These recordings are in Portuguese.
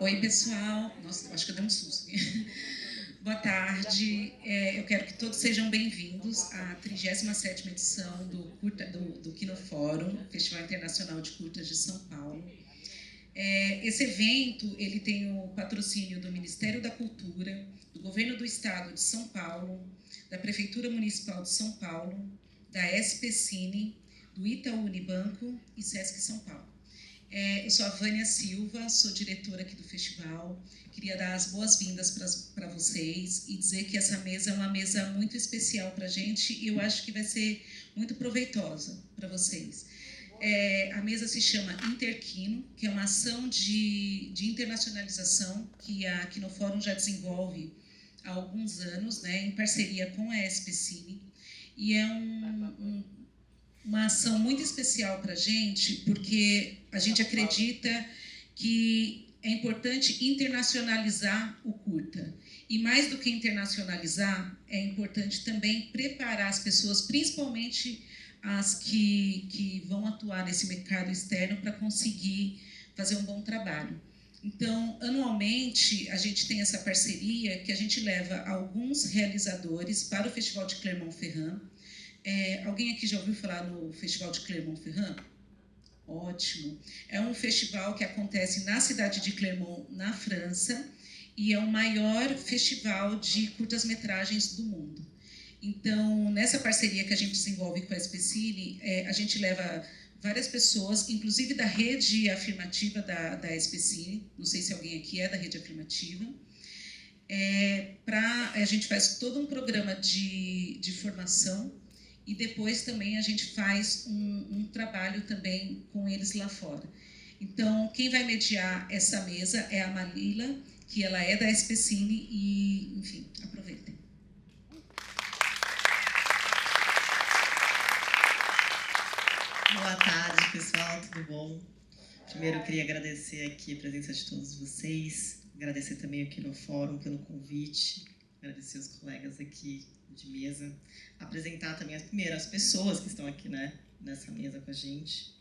Oi, pessoal. Nossa, acho que eu dei um susto. Boa tarde. Eu quero que todos sejam bem-vindos à 37ª edição do Kinofórum, Festival Internacional de Curtas de São Paulo. Esse evento ele tem o patrocínio do Ministério da Cultura, do Governo do Estado de São Paulo, da Prefeitura Municipal de São Paulo, da SP Cine, do Itaú Unibanco e Sesc São Paulo. Eu sou a Vânia Silva, sou diretora aqui do festival. Queria dar as boas-vindas para vocês e dizer que essa mesa é uma mesa muito especial para a gente e eu acho que vai ser muito proveitosa para vocês. A mesa se chama Interkino, que é uma ação de internacionalização que a Kinofórum já desenvolve há alguns anos, né, em parceria com a SP Cine, e é uma ação muito especial para a gente, porque a gente acredita que é importante internacionalizar o curta. E mais do que internacionalizar, é importante também preparar as pessoas, principalmente as que vão atuar nesse mercado externo, para conseguir fazer um bom trabalho. Então, anualmente, a gente tem essa parceria que a gente leva alguns realizadores para o Festival de Clermont-Ferrand. Alguém aqui já ouviu falar no Festival de Clermont-Ferrand? Ótimo. É um festival que acontece na cidade de Clermont, na França, e é o maior festival de curtas-metragens do mundo. Então, nessa parceria que a gente desenvolve com a SP Cine, a gente leva várias pessoas, inclusive da rede afirmativa da SP Cine, não sei se alguém aqui é da rede afirmativa, a gente faz todo um programa de formação e depois também a gente faz um trabalho também com eles lá fora. Então, quem vai mediar essa mesa é a Malila, que ela é da SP Cine e, enfim, aproveitem. Boa tarde, pessoal, tudo bom? Primeiro, eu queria agradecer aqui a presença de todos vocês, agradecer também ao Kinofórum pelo convite, agradecer os colegas aqui de mesa, apresentar também as pessoas que estão aqui, né, nessa mesa com a gente.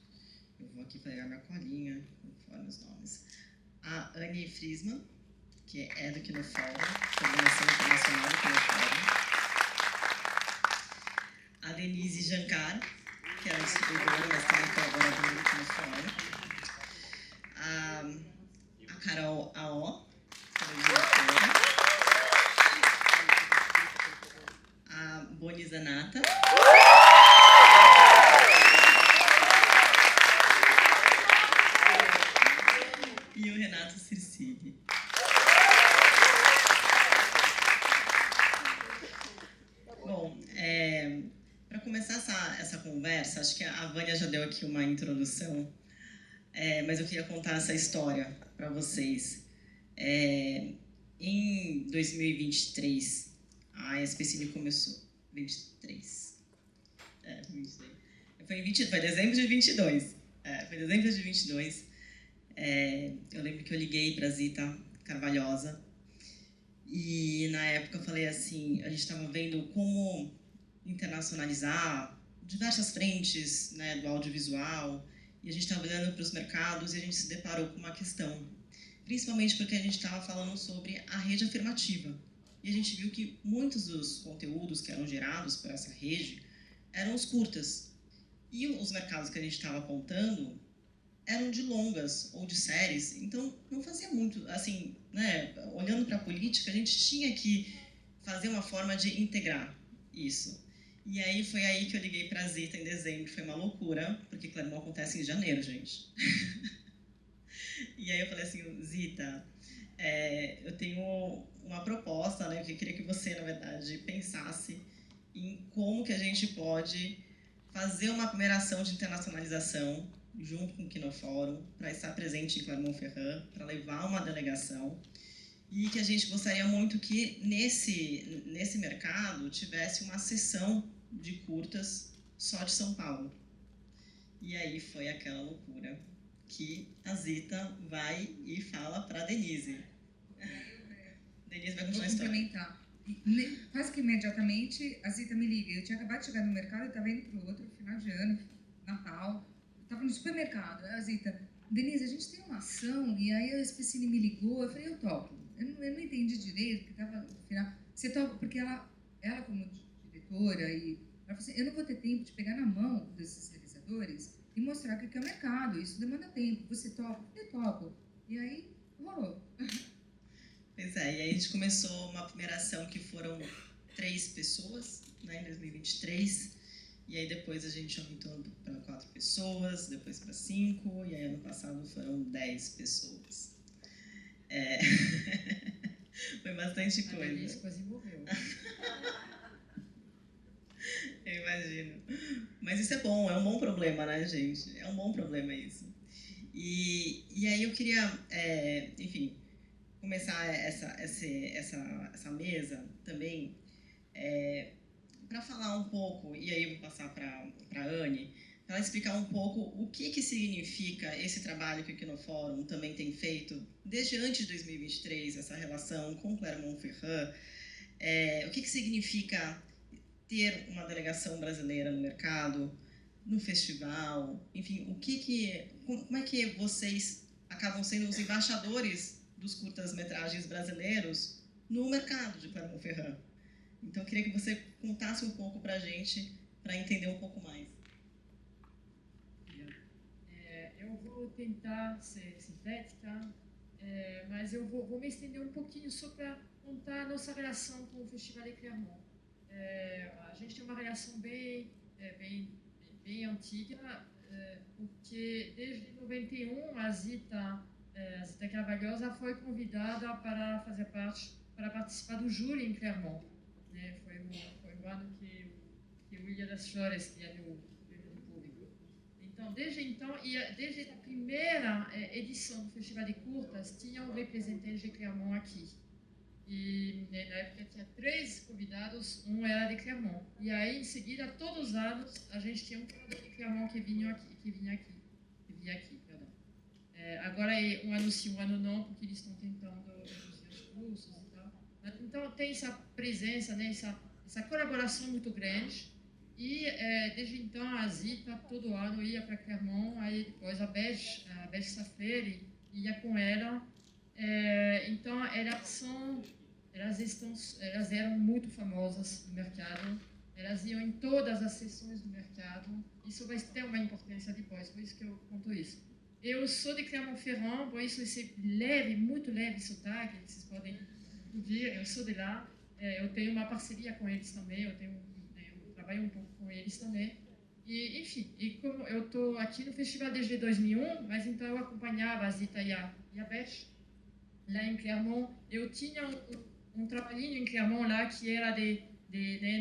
Eu vou aqui pegar minha colinha, conforme os nomes. A Anne Friesman, que é do Kinofórum, Coordenação Internacional do Kinofórum. A Denise Jancar, que é a distribuidora, mas também colaboradora do Kinofórum. A Carol Aó, que é a diretora. A Boni Zanata. E o Renato Circilli. Bom, para começar essa conversa, acho que a Vânia já deu aqui uma introdução, mas eu queria contar essa história para vocês. Em 2023, a SP Cine começou... 23. 23. Foi dezembro de 22. Foi dezembro de 22. Eu lembro que eu liguei para a Zita Carvalhosa e, na época, eu falei assim, a gente estava vendo como internacionalizar diversas frentes, né, do audiovisual, e a gente estava olhando para os mercados e a gente se deparou com uma questão, principalmente porque a gente estava falando sobre a rede afirmativa. E a gente viu que muitos dos conteúdos que eram gerados por essa rede eram os curtas. E os mercados que a gente estava apontando eram de longas ou de séries. Então, não fazia muito, assim, né, olhando para a política, a gente tinha que fazer uma forma de integrar isso. E aí foi aí que eu liguei para a Zita em dezembro. Foi uma loucura, porque Clermont acontece em janeiro, gente. E aí eu falei assim, Zita, eu tenho uma proposta, né, que eu queria que você, na verdade, pensasse em como que a gente pode fazer uma primeira ação de internacionalização junto com o Kinofórum, para estar presente em Clermont-Ferrand, para levar uma delegação, e que a gente gostaria muito que nesse mercado tivesse uma sessão de curtas só de São Paulo. E aí foi aquela loucura que a Zita vai e fala para a Denise. Denise vai continuar a história. Vou complementar. Quase que imediatamente a Zita me liga. Eu tinha acabado de chegar no mercado e estava indo para o outro, final de ano, Natal. Estava no supermercado. A Zita, Denise, a gente tem uma ação, e aí a Especine me ligou, eu falei, eu topo. Eu não entendi direito, porque estava no final. Você topa, porque ela como diretora, ela falou assim, eu não vou ter tempo de pegar na mão desses realizadores e mostrar o que é o mercado, isso demanda tempo. Você topa? Eu topo. E aí, rolou. Pois é, e aí a gente começou uma primeira ação que foram 3 pessoas, né, em 2023, e aí depois a gente aumentou para 4 pessoas, depois para 5, e aí ano passado foram 10 pessoas. Foi bastante coisa. A Denise quase morreu. Eu imagino. Mas isso é bom, é um bom problema, né, gente? É um bom problema isso. E aí eu queria, enfim, começar essa mesa também para falar um pouco, e aí eu vou passar para a Anne, para ela explicar um pouco o que significa esse trabalho que o Equinofórum também tem feito desde antes de 2023, essa relação com Clermont-Ferrand. O que significa ter uma delegação brasileira no mercado, no festival, enfim, como é que vocês acabam sendo os embaixadores dos curtas-metragens brasileiros no mercado de Clermont-Ferrand? Então, eu queria que você contasse um pouco para a gente, para entender um pouco mais. Eu vou tentar ser sintética, mas eu vou me estender um pouquinho só para contar a nossa relação com o Festival de Clermont. A gente tem uma relação bem antiga, porque desde 91 a Zita Carvalhosa foi convidada para participar do júri em Clermont. Né? Foi o ano que o Ilha das Flores ganhou o prêmio do público. Então, desde a primeira edição do Festival de Curtas, tinha um representante de Clermont aqui. E na época tinha 3 convidados, um era de Clermont. E aí, em seguida, todos os anos, a gente tinha um curador de Clermont que vinha aqui. Agora é um ano sim, um ano não, porque eles estão tentando reduzir os custos e tal. Então, tem essa presença, né, essa colaboração muito grande. E desde então, a Zita, todo ano, ia para Clermont, aí depois a Beth Saferi ia com ela. Então, elas eram muito famosas no mercado, elas iam em todas as sessões do mercado. Isso vai ter uma importância depois, por isso que eu conto isso. Eu sou de Clermont-Ferrand, por isso esse muito leve sotaque, vocês podem ouvir, eu sou de lá. Eu tenho uma parceria com eles também, eu trabalho um pouco com eles também. E, enfim, como eu estou aqui no festival desde 2001, mas então eu acompanhava a Zita e a Beth lá em Clermont. Eu tinha um trabalhinho em Clermont lá que era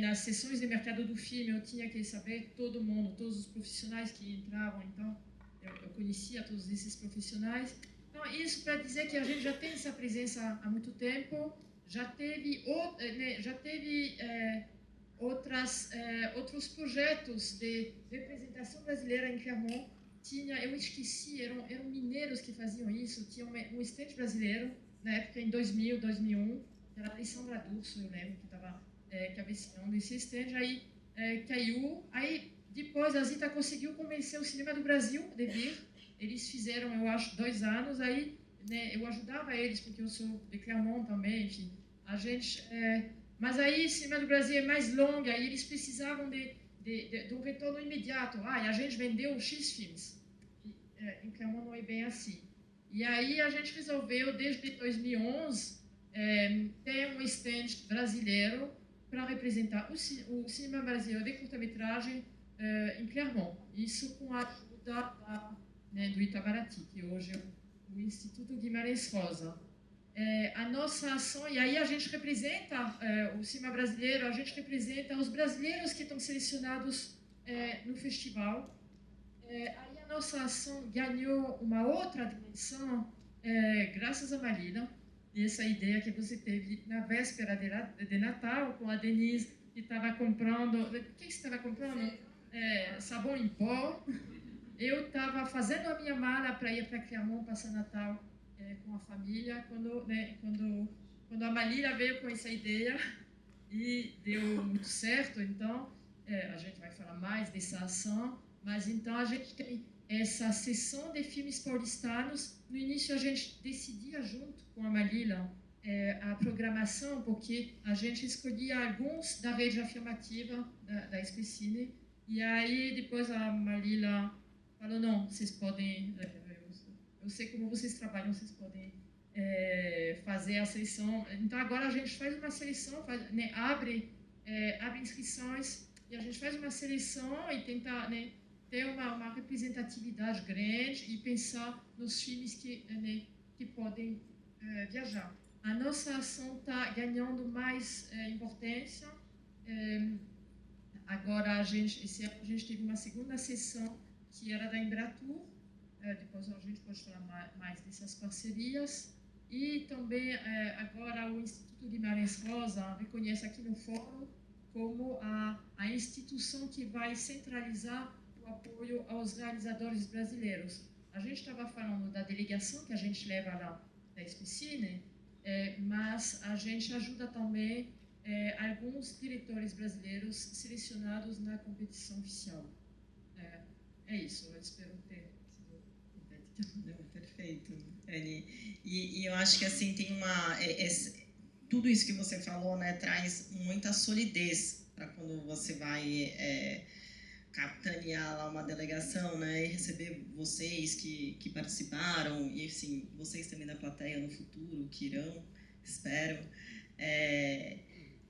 nas sessões de mercado do filme, eu tinha que saber todo mundo, todos os profissionais que entravam. Então, eu conhecia todos esses profissionais. Então, isso para dizer que a gente já tem essa presença há muito tempo, já teve outros projetos de representação brasileira em Clermont. Eu esqueci, eram mineiros que faziam isso, tinha um stand brasileiro, na época em 2000, 2001, era a Alessandra D'Urso, eu lembro, que estava cabeceando esse stand, aí caiu, aí depois a Zita conseguiu convencer o Cinema do Brasil de vir, eles fizeram, eu acho, 2 anos, aí né, eu ajudava eles, porque eu sou de Clermont também, enfim, a gente... mas aí o Cinema do Brasil é mais longo, aí eles precisavam de um retorno imediato. E a gente vendeu X filmes. Em Clermont não é bem assim. E aí a gente resolveu, desde 2011, ter um stand brasileiro para representar o cinema brasileiro de curta-metragem em Clermont. Isso com a ajuda do Itamaraty, que hoje é o Instituto Guimarães Rosa. A nossa ação, e aí a gente representa o cinema brasileiro, a gente representa os brasileiros que estão selecionados no festival. Aí a nossa ação ganhou uma outra dimensão graças a Marina, e essa ideia que você teve na véspera de Natal, com a Denise, que estava comprando... O que você estava comprando? Sabão em pó. Eu estava fazendo a minha mala para ir para Clermont passar Natal com a família, quando a Malira veio com essa ideia e deu muito certo. Então, a gente vai falar mais dessa ação, mas então a gente tem essa sessão de filmes paulistanos. No início a gente decidia junto com a Malila a programação, porque a gente escolhia alguns da rede afirmativa da Especine, e aí depois a Malila falou, não, vocês podem, eu sei como vocês trabalham, vocês podem fazer a seleção. Então agora a gente faz uma seleção, abre inscrições, e a gente faz uma seleção e tenta ter uma representatividade grande e pensar nos filmes que podem viajar. A nossa ação está ganhando mais importância. Agora, esse ano a gente teve uma segunda sessão que era da Embratur. Depois a gente pode falar mais dessas parcerias. E também, agora, o Instituto Guimarães Rosa reconhece aqui no fórum como a instituição que vai centralizar o apoio aos realizadores brasileiros. A gente estava falando da delegação que a gente leva lá da Especine, mas a gente ajuda também alguns diretores brasileiros selecionados na competição oficial. É isso, eu espero ter sido sintética. Perfeito, Anne. E eu acho que assim tem tudo isso que você falou, né, traz muita solidez para quando você vai capitanear lá uma delegação, né, e receber vocês que participaram, e assim, vocês também da plateia no futuro, que irão, espero,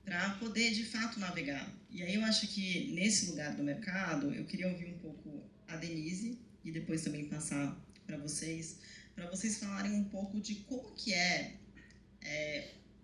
para poder de fato navegar. E aí eu acho que nesse lugar do mercado, eu queria ouvir um pouco a Denise e depois também passar para vocês falarem um pouco de como que é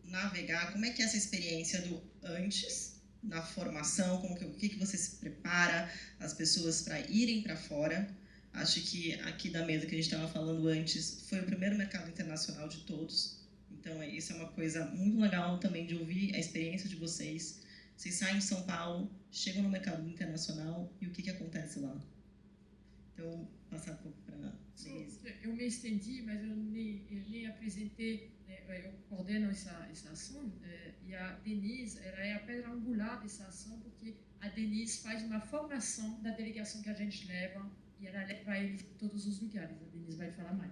navegar, como é que é essa experiência do antes, na formação, o que você se prepara as pessoas para irem para fora. Acho que aqui da mesa que a gente estava falando antes, foi o primeiro mercado internacional de todos. Então, isso é uma coisa muito legal também de ouvir a experiência de vocês. Vocês saem de São Paulo, chegam no mercado internacional e o que acontece lá. Então, passar um pouco para Denise. Eu me estendi, mas eu nem apresentei, eu coordeno essa ação, e a Denise, ela é a pedra angular dessa ação, porque a Denise faz uma formação da delegação que a gente leva, e ela leva ele em todos os lugares. A Denise vai falar mais.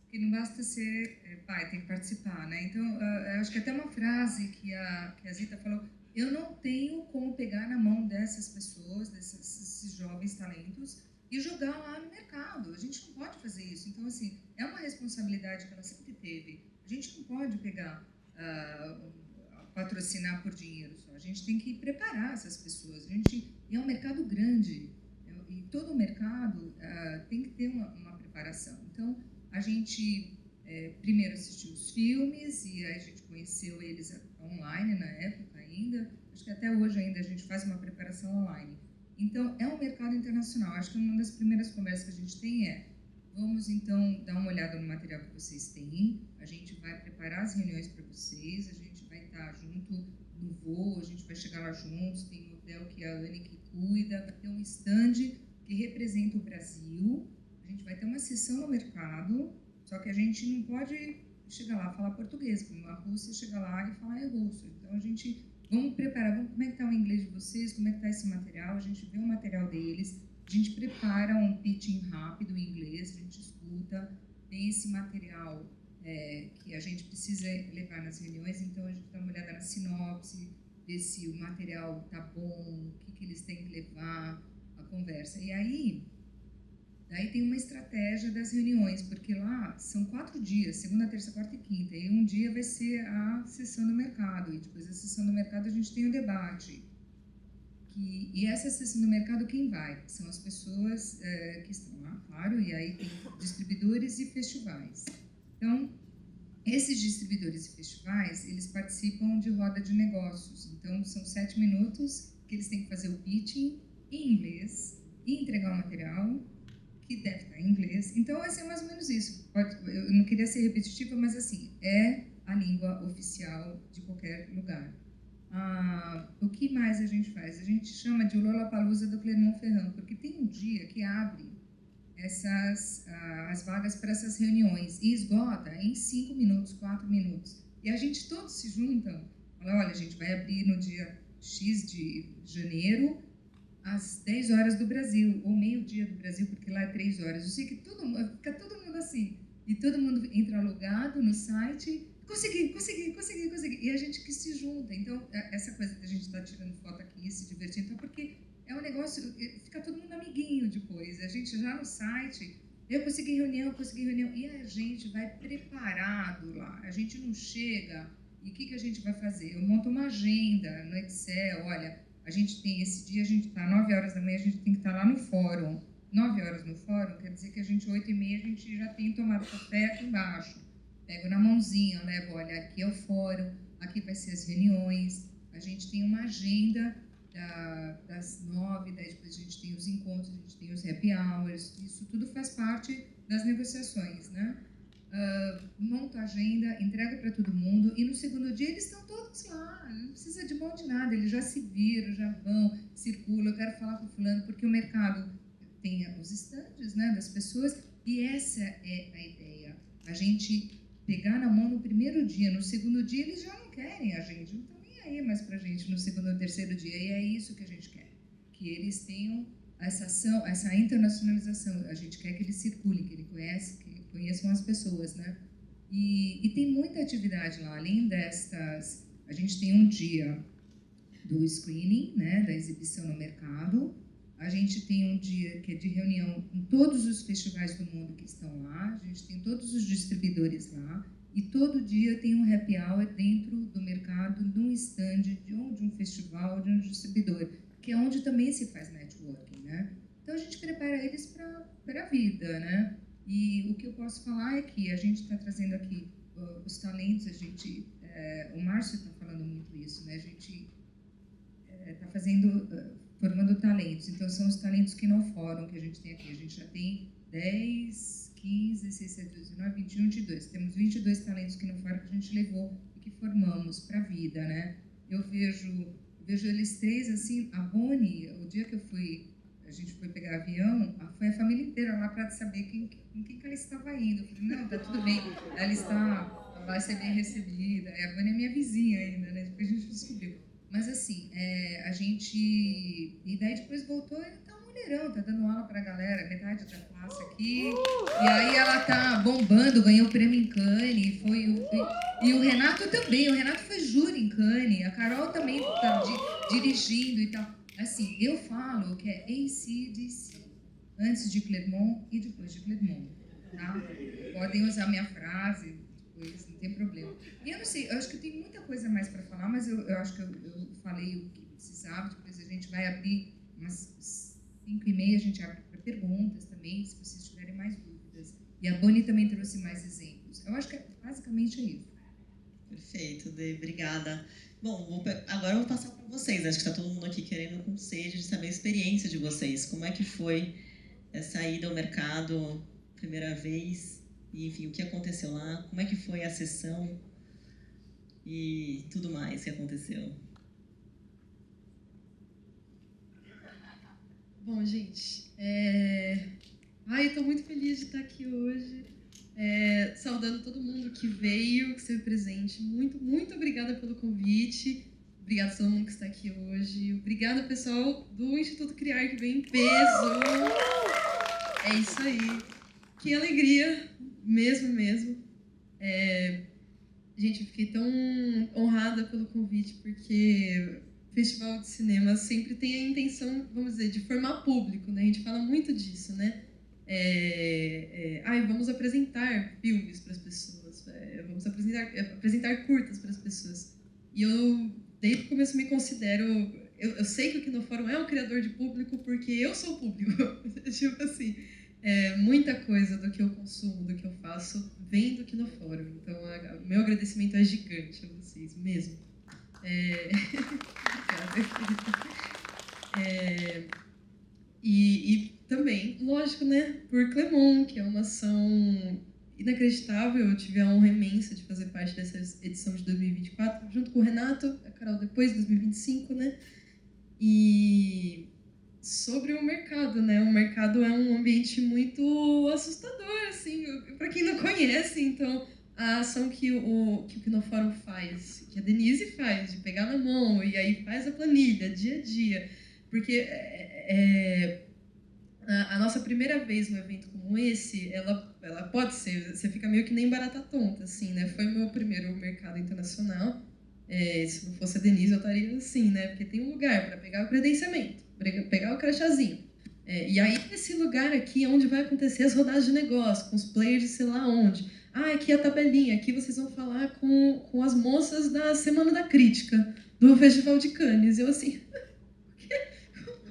Porque não basta ser pai, tem que participar, né? Então, eu acho que até uma frase que a Zita falou, eu não tenho como pegar na mão dessas pessoas, desses jovens talentos, e jogar lá no mercado. A gente não pode fazer isso. Então, assim, é uma responsabilidade que ela sempre teve. A gente não pode pegar, patrocinar por dinheiro só. A gente tem que preparar essas pessoas. E é um mercado grande. E todo o mercado tem que ter uma preparação. Então, a gente primeiro assistiu os filmes e aí a gente conheceu eles online na época ainda. Acho que até hoje ainda a gente faz uma preparação online. Então, é um mercado internacional. Acho que uma das primeiras conversas que a gente tem vamos então dar uma olhada no material que vocês têm, a gente vai preparar as reuniões para vocês, a gente vai estar junto no voo, a gente vai chegar lá juntos, tem um hotel que é a Anne que cuida, vai ter um stand que representa o Brasil, a gente vai ter uma sessão no mercado, só que a gente não pode chegar lá e falar português, como a Rússia chega lá e fala russo. Então, a gente... Vamos preparar, como é que está o inglês de vocês, como é que está esse material, a gente vê o material deles, a gente prepara um pitching rápido em inglês, a gente escuta, tem esse material que a gente precisa levar nas reuniões, então a gente dá uma olhada na sinopse, ver se o material está bom, o que eles têm que levar, a conversa. E aí tem uma estratégia das reuniões, porque lá são 4 dias, segunda, terça, quarta e quinta, e um dia vai ser a sessão do mercado, e depois da sessão do mercado a gente tem o debate. E essa sessão do mercado, quem vai? São as pessoas que estão lá, claro, e aí tem distribuidores e festivais. Então, esses distribuidores e festivais, eles participam de roda de negócios, então são 7 minutos que eles têm que fazer o pitching em inglês e entregar o material, que deve estar em inglês. Então, vai ser mais ou menos isso. Eu não queria ser repetitiva, mas assim, é a língua oficial de qualquer lugar. O que mais a gente faz? A gente chama de Lollapalooza do Clermont-Ferrand, porque tem um dia que abre as vagas para essas reuniões e esgota em 5 minutos, 4 minutos. E a gente todos se juntam, fala, olha, a gente vai abrir no dia X de janeiro, às 10 horas do Brasil, ou meio-dia do Brasil, porque lá é 3 horas. Eu sei que fica todo mundo assim. E todo mundo entra logado no site, consegui. E a gente que se junta. Então, essa coisa da gente estar tirando foto aqui, se divertindo, então, porque é um negócio, fica todo mundo amiguinho depois. A gente já no site, eu consegui reunião, e a gente vai preparado lá. A gente não chega, e o que a gente vai fazer? Eu monto uma agenda no Excel, olha, a gente tem esse dia, a gente está 9 horas da manhã, a gente tem que estar lá no fórum. 9 horas no fórum, quer dizer que a gente, 8h30, a gente já tem tomado café aqui embaixo. Pego na mãozinha, levo, olha, aqui é o fórum, aqui vai ser as reuniões. A gente tem uma agenda das 9, daí depois a gente tem os encontros, a gente tem os happy hours, isso tudo faz parte das negociações, né? Monto a agenda, entrego para todo mundo, e no segundo dia eles estão todos lá, não precisa de mão de nada, eles já se viram, já vão, circulam, eu quero falar com o fulano, porque o mercado tem os estandes, né, das pessoas, e essa é a ideia, a gente pegar na mão no primeiro dia, no segundo dia eles já não querem a gente, não estão nem aí mais pra gente no segundo ou terceiro dia, e é isso que a gente quer, que eles tenham essa ação, essa internacionalização, a gente quer que eles circulem, que eles conheçam as pessoas, né, e tem muita atividade lá, além destas, a gente tem um dia do screening, né, da exibição no mercado. A gente tem um dia que é de reunião com todos os festivais do mundo que estão lá, a gente tem todos os distribuidores lá, e todo dia tem um happy hour dentro do mercado, de um stand, de um festival, de um distribuidor, que é onde também se faz networking, né? Então a gente prepara eles para a vida, né? E o que eu posso falar é que a gente está trazendo aqui os talentos, o Márcio está falando muito isso, né? A gente está formando talentos, então são os talentos que não foram que a gente tem aqui. A gente já tem 10, 15, 16, 17, 19, 21, 22. Temos 22 talentos que não foram que a gente levou e que formamos para a vida, né? Eu vejo eles três assim, a Bonnie, o dia que a gente foi pegar avião, foi a família inteira lá para saber com quem que ela estava indo. Eu falei, não, tá tudo bem, ela vai ser bem recebida. A Bonnie é minha vizinha ainda, né? Depois a gente descobriu. Mas assim, a gente... E daí depois voltou e tá um mulherão, tá dando aula pra galera, metade da classe aqui. E aí ela tá bombando, ganhou o prêmio em Cannes. E o Renato também, o Renato foi júri em Cannes. A Carol também tá dirigindo e tal. Assim, eu falo que é AC/DC, antes de Clermont e depois de Clermont, tá? Podem usar minha frase, depois, não tem problema. E eu não sei, eu acho que eu tenho muita coisa mais para falar, mas eu acho que eu falei o que precisava, depois a gente vai abrir umas 5h30, a gente abre para perguntas também, se vocês tiverem mais dúvidas. E a Bonnie também trouxe mais exemplos. Eu acho que basicamente é isso. Perfeito, Dê, obrigada. Bom, agora eu vou passar para vocês. Acho que está todo mundo aqui querendo com sede de saber a experiência de vocês. Como é que foi essa ida ao mercado, primeira vez? E, enfim, o que aconteceu lá? Como é que foi a sessão? E tudo mais que aconteceu. Bom, gente, eu estou muito feliz de estar aqui hoje. Saudando todo mundo que veio, que esteve presente. Muito, muito obrigada pelo convite. Obrigada a todo mundo que está aqui hoje. Obrigada, pessoal do Instituto Criar, que veio em peso. É isso aí. Que alegria, mesmo. Gente, eu fiquei tão honrada pelo convite, porque o Festival de Cinema sempre tem a intenção, vamos dizer, de formar público, né? A gente fala muito disso, né? Vamos apresentar filmes para as pessoas, vamos apresentar curtas para as pessoas. E eu, desde o começo, me considero... Eu sei que o Kinofórum é um criador de público porque eu sou público. Tipo assim, muita coisa do que eu consumo, do que eu faço, vem do Kinofórum. Então, o meu agradecimento é gigante a vocês, mesmo. E também, lógico, né, por Clermont, que é uma ação inacreditável. Eu tive a honra imensa de fazer parte dessa edição de 2024, junto com o Renato, a Carol depois, 2025, né? E sobre o mercado, né? O mercado é um ambiente muito assustador, assim, para quem não conhece. Então, a ação que o Kinofórum faz, que a Denise faz, de pegar na mão e aí faz a planilha, dia a dia, porque a nossa primeira vez num evento como esse, ela pode ser, você fica meio que nem barata tonta, assim, né? Foi meu primeiro mercado internacional. Se não fosse a Denise, eu estaria assim, né? Porque tem um lugar para pegar o credenciamento, pegar o crachazinho. E aí, esse lugar aqui é onde vai acontecer as rodadas de negócio, com os players de sei lá onde. Aqui é a tabelinha, aqui vocês vão falar com as moças da Semana da Crítica, do Festival de Cannes. Eu assim,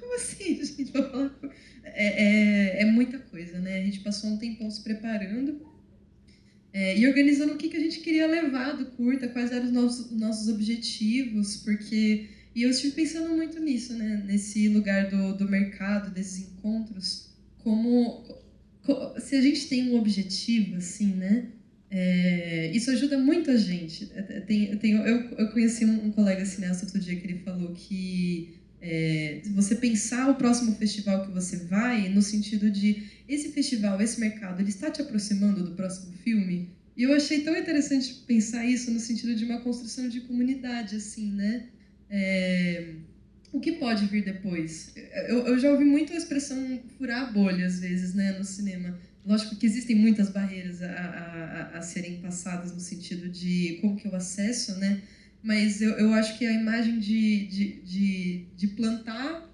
como assim, gente? Vou falar é muita coisa, né? A gente passou um tempão se preparando e organizando o que a gente queria levar do curta, quais eram os nossos objetivos, porque... E eu estive pensando muito nisso, né? Nesse lugar do mercado, desses encontros, se a gente tem um objetivo, assim, né? Isso ajuda muito a gente. Eu conheci um colega cineasta outro dia que ele falou que você pensar o próximo festival que você vai, no sentido de esse festival, esse mercado, ele está te aproximando do próximo filme? E eu achei tão interessante pensar isso no sentido de uma construção de comunidade, assim, né? O que pode vir depois? Eu já ouvi muito a expressão furar a bolha, às vezes, né, no cinema. Lógico que existem muitas barreiras a serem passadas no sentido de como que eu acesso, né? Mas eu acho que a imagem de plantar,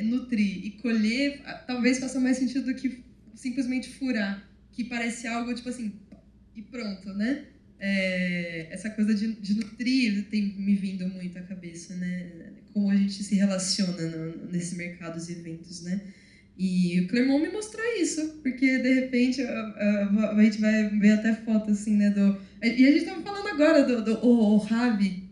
nutrir e colher talvez faça mais sentido do que simplesmente furar, que parece algo tipo assim, e pronto, né? Essa coisa de nutrir tem me vindo muito à cabeça, né? Como a gente se relaciona nesse mercado e eventos, né? E o Clermont me mostrou isso, porque de repente a gente vai ver até foto assim, né? E a gente estava falando agora do Rabi,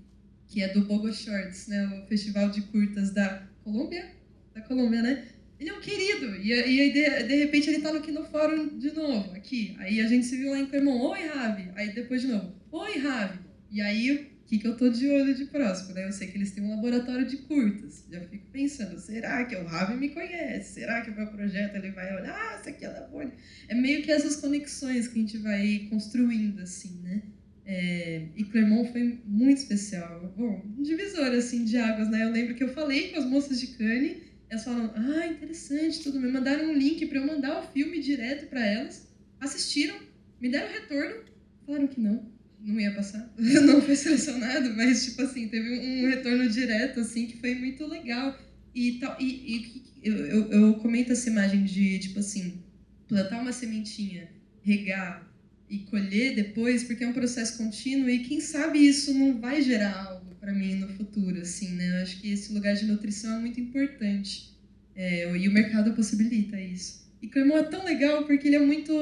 que é do Bogo Shorts, né? O festival de curtas da Colômbia? Da Colômbia, né? Ele é um querido, e aí de repente ele tá no Kinofórum de novo, aqui. Aí a gente se viu lá em Clermont, oi, Rabi. Aí depois de novo, oi, Rabi. E aí, o que eu tô de olho de próximo, né? Eu sei que eles têm um laboratório de curtas. Já fico pensando, será que o Rabi me conhece? Será que o meu projeto ele vai olhar, essa aqui é da Folha? É meio que essas conexões que a gente vai construindo, assim, né? E Clermont foi muito especial. Bom, um divisor, assim, de águas, né? Eu lembro que eu falei com as moças de Cannes, elas falaram, interessante, tudo. Me mandaram um link para eu mandar o filme direto para elas. Assistiram, me deram retorno, falaram que não ia passar. Não foi selecionado, mas, tipo assim, teve um retorno direto, assim, que foi muito legal. Eu comento essa imagem de, tipo assim, plantar uma sementinha, regar e colher depois, porque é um processo contínuo e quem sabe isso não vai gerar algo para mim no futuro, assim, né? Eu acho que esse lugar de nutrição é muito importante. E o mercado possibilita isso. E Clermont é tão legal porque ele é muito,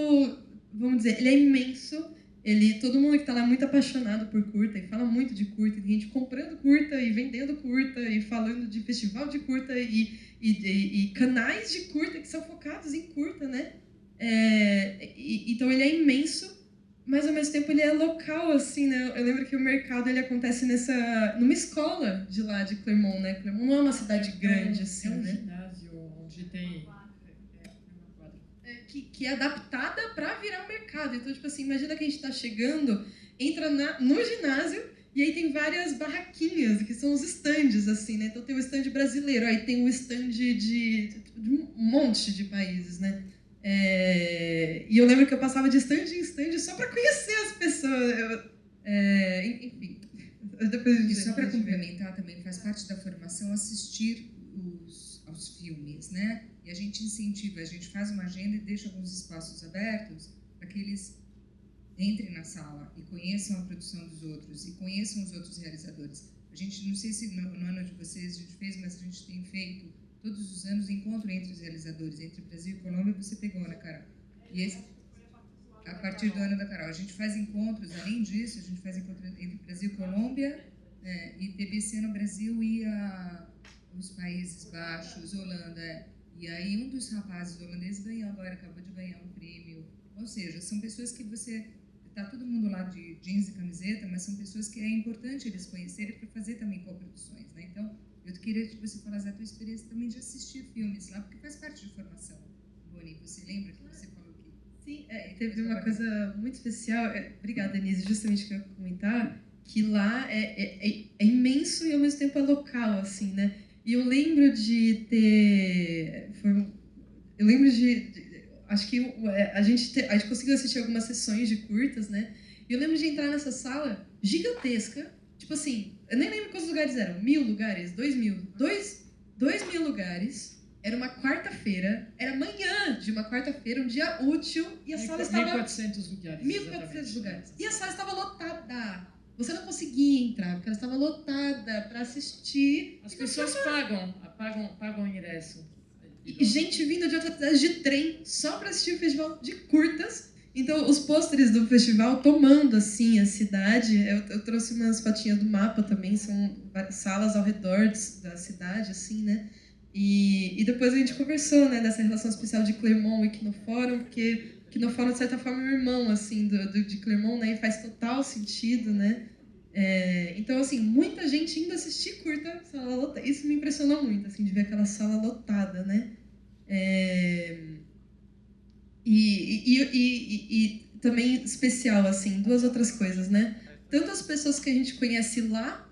vamos dizer, ele é imenso. Todo mundo que está lá é muito apaixonado por curta e fala muito de curta. Tem gente comprando curta e vendendo curta e falando de festival de curta e canais de curta que são focados em curta, né? Então ele é imenso, mas ao mesmo tempo ele é local, assim, né? Eu lembro que o mercado ele acontece numa escola de lá de Clermont, né? Clermont não é uma cidade grande, assim, né? É um ginásio onde tem uma quadra. Que é adaptada para virar um mercado. Então, tipo assim, imagina que a gente está chegando, entra no ginásio e aí tem várias barraquinhas, que são os stands, assim, né? Então tem o stand brasileiro, aí tem o stand de um monte de países, né? E eu lembro que eu passava de stand em stand só para conhecer as pessoas. Enfim. E só para complementar, também faz parte da formação assistir aos filmes, né? E a gente incentiva, a gente faz uma agenda e deixa alguns espaços abertos para que eles entrem na sala e conheçam a produção dos outros e conheçam os outros realizadores. A gente, não sei se no ano de vocês a gente fez, mas a gente tem feito todos os anos encontro entre os realizadores, entre Brasil e Colômbia, você pegou, né, Carol? E a partir do ano da Carol. A gente faz encontros, além disso, a gente faz encontros entre Brasil e Colômbia, e TBC no Brasil e os Países Baixos, Holanda. E aí um dos rapazes holandeses acabou de ganhar um prêmio. Ou seja, são pessoas que está todo mundo lá de jeans e camiseta, mas são pessoas que é importante eles conhecerem para fazer também coproduções, né? Então, eu queria que você falasse da tua experiência também de assistir filmes lá, porque faz parte de formação. Boni, você lembra que você falou que... Sim, teve uma coisa muito especial. Obrigada, Denise. Justamente que eu ia comentar que lá é imenso e ao mesmo tempo é local, assim, né? E eu lembro de ter... eu lembro acho que a gente conseguiu assistir algumas sessões de curtas, né? E eu lembro de entrar nessa sala gigantesca, tipo assim, eu nem lembro quantos lugares eram, 1.000 lugares, 2.000, 2.000 lugares. Era uma quarta-feira, era manhã de uma quarta-feira, um dia útil, e a sala estava... 1.400 lugares. 1.400 lugares. E a sala estava lotada. Você não conseguia entrar, porque ela estava lotada para assistir. As pessoas pagam ingresso. E gente vindo de outras cidades de trem só para assistir o festival de curtas. Então, os pôsteres do festival tomando, assim, a cidade. Eu trouxe umas fotinhas do mapa também, são salas ao redor da cidade, assim, né? E depois a gente conversou, né, dessa relação especial de Clermont e Quinofórum, porque Quinofórum, de certa forma, é um irmão, assim, de Clermont, né? E faz total sentido, né? Então, assim, muita gente indo assistir curta, sala lotada. Isso me impressionou muito, assim, de ver aquela sala lotada, né? E também especial, assim, duas outras coisas, né? Tanto as pessoas que a gente conhece lá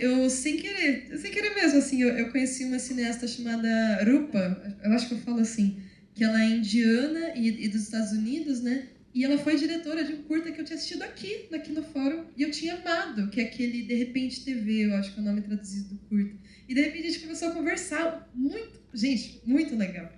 eu sem querer mesmo, assim, eu conheci uma cineasta chamada Rupa, eu acho que eu falo assim, que ela é indiana e dos Estados Unidos, né? E ela foi diretora de um curta que eu tinha assistido aqui no Fórum, e eu tinha amado, que é aquele De Repente TV, eu acho que é o nome traduzido do curta. E de repente a gente começou a conversar, muito legal.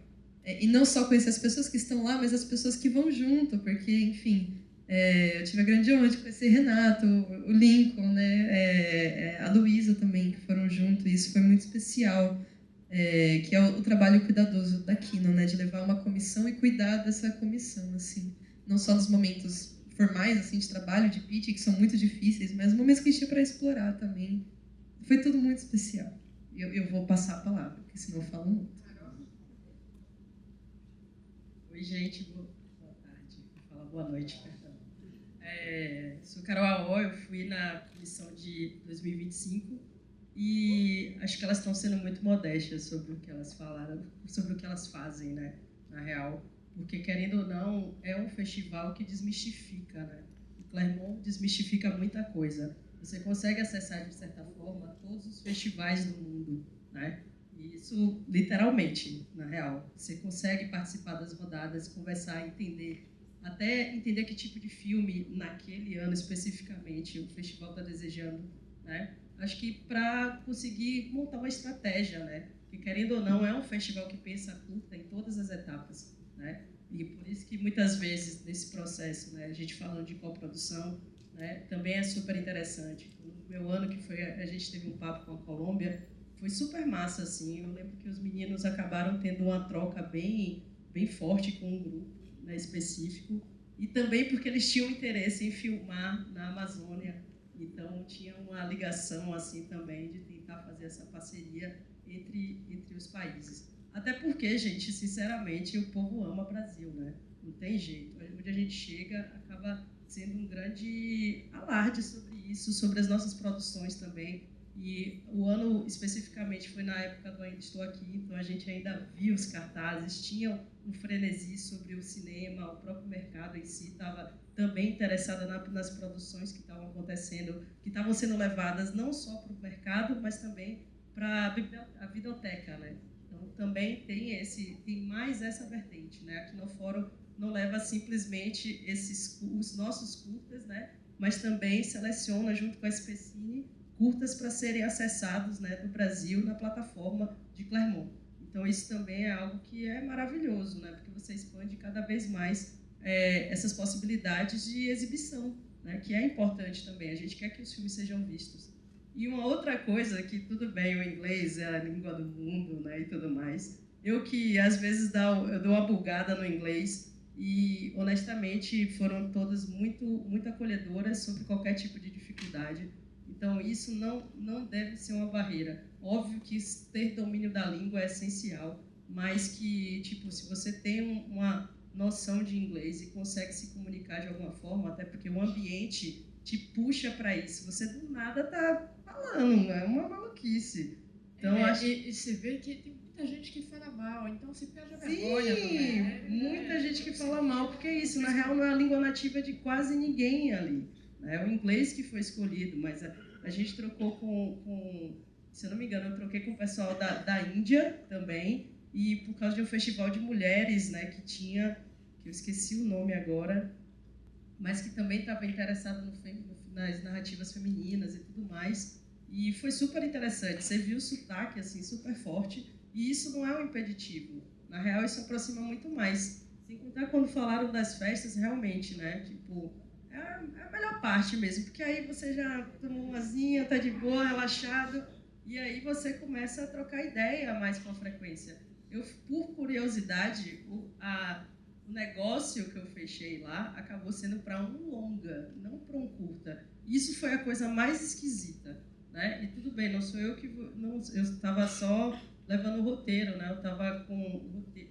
E não só conhecer as pessoas que estão lá, mas as pessoas que vão junto, porque, enfim, eu tive a grande honra de conhecer Renato, o Lincoln, né? A Luísa também, que foram junto, e isso foi muito especial, que é o trabalho cuidadoso da Kino, né? De levar uma comissão e cuidar dessa comissão, assim, não só nos momentos formais, assim, de trabalho, de pitch, que são muito difíceis, mas os momentos que a gente tinha para explorar também. Foi tudo muito especial. Eu vou passar a palavra, porque senão eu falo muito. Oi, gente, boa tarde. Vou falar boa noite, perdão. Sou Carol Aó, eu fui na comissão de 2025 e acho que elas estão sendo muito modestas sobre o que elas falaram, sobre o que elas fazem, né, na real, porque, querendo ou não, é um festival que desmistifica, né? O Clermont desmistifica muita coisa. Você consegue acessar, de certa forma, todos os festivais do mundo, né? Isso, literalmente, na real. Você consegue participar das rodadas, conversar, até entender que tipo de filme, naquele ano especificamente, o festival está desejando, né? Acho que para conseguir montar uma estratégia, né? Que, querendo ou não, é um festival que pensa curta em todas as etapas, né? E por isso que, muitas vezes, nesse processo, né, a gente falando de coprodução, né, também é super interessante. No meu ano, que foi, a gente teve um papo com a Colômbia, foi super massa, assim. Eu lembro que os meninos acabaram tendo uma troca bem forte com um grupo, né, específico, e também porque eles tinham interesse em filmar na Amazônia, então tinha uma ligação, assim, também de tentar fazer essa parceria entre os países. Até porque, gente, sinceramente, o povo ama o Brasil, né? Não tem jeito. Onde a gente chega, acaba sendo um grande alarde sobre isso, sobre as nossas produções também. E o ano, especificamente, foi na época do Ainda Estou Aqui, então a gente ainda viu os cartazes, tinha um frenesi sobre o cinema, o próprio mercado em si estava também interessado nas produções que estavam acontecendo, que estavam sendo levadas não só para o mercado, mas também para a videoteca, né? Então, também tem mais essa vertente, né? Aqui no Fórum não leva simplesmente os nossos curtas, né? Mas também seleciona, junto com a SPCine, curtas para serem acessados, né, do Brasil na plataforma de Clermont. Então, isso também é algo que é maravilhoso, né? Porque você expande cada vez mais essas possibilidades de exibição, né? Que é importante também. A gente quer que os filmes sejam vistos. E uma outra coisa, que tudo bem, o inglês é a língua do mundo, né, e tudo mais. Eu que, às vezes, eu dou uma bugada no inglês e, honestamente, foram todas muito acolhedoras sobre qualquer tipo de dificuldade. Então, isso não deve ser uma barreira. Óbvio que ter domínio da língua é essencial, mas que, tipo, se você tem uma noção de inglês e consegue se comunicar de alguma forma, até porque o ambiente te puxa para isso. Você, do nada, tá falando, é uma maluquice. Então, e você vê que tem muita gente que fala mal, então se perde a vergonha também, né? Muita gente que fala mal, porque é isso, na real, não é a língua nativa de quase ninguém ali. É o inglês que foi escolhido, mas a gente trocou com se eu não me engano, eu troquei com o pessoal da Índia também, e por causa de um festival de mulheres, né, que tinha, que eu esqueci o nome agora, mas que também estava interessado nas narrativas femininas e tudo mais. E foi super interessante. Você viu o sotaque assim, super forte. E isso não é um impeditivo. Na real, isso aproxima muito mais. Sem contar quando falaram das festas, realmente, né? Tipo, é a melhor parte mesmo. Porque aí você já tomou umazinha, tá de boa, relaxado. E aí você começa a trocar ideia mais com a frequência. Eu, por curiosidade, o negócio que eu fechei lá acabou sendo para um longa, não para um curta. Isso foi a coisa mais esquisita, né? E tudo bem, não sou eu que não, eu estava só levando o roteiro, né? Eu estava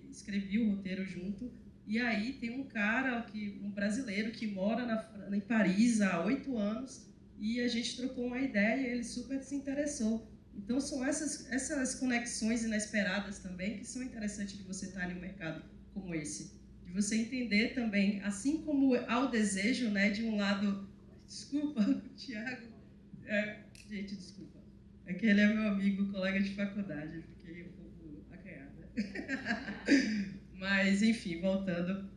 escrevi o roteiro junto. E aí tem um cara um brasileiro que mora em Paris há 8 anos e a gente trocou uma ideia e ele super se interessou. Então são essas conexões inesperadas também que são interessantes de você estar em um mercado como esse. De você entender também, assim como há o desejo, né, de um lado... Desculpa, Tiago. Gente, desculpa. É que ele é meu amigo, colega de faculdade. Eu fiquei um pouco acanhada. Mas, enfim, voltando.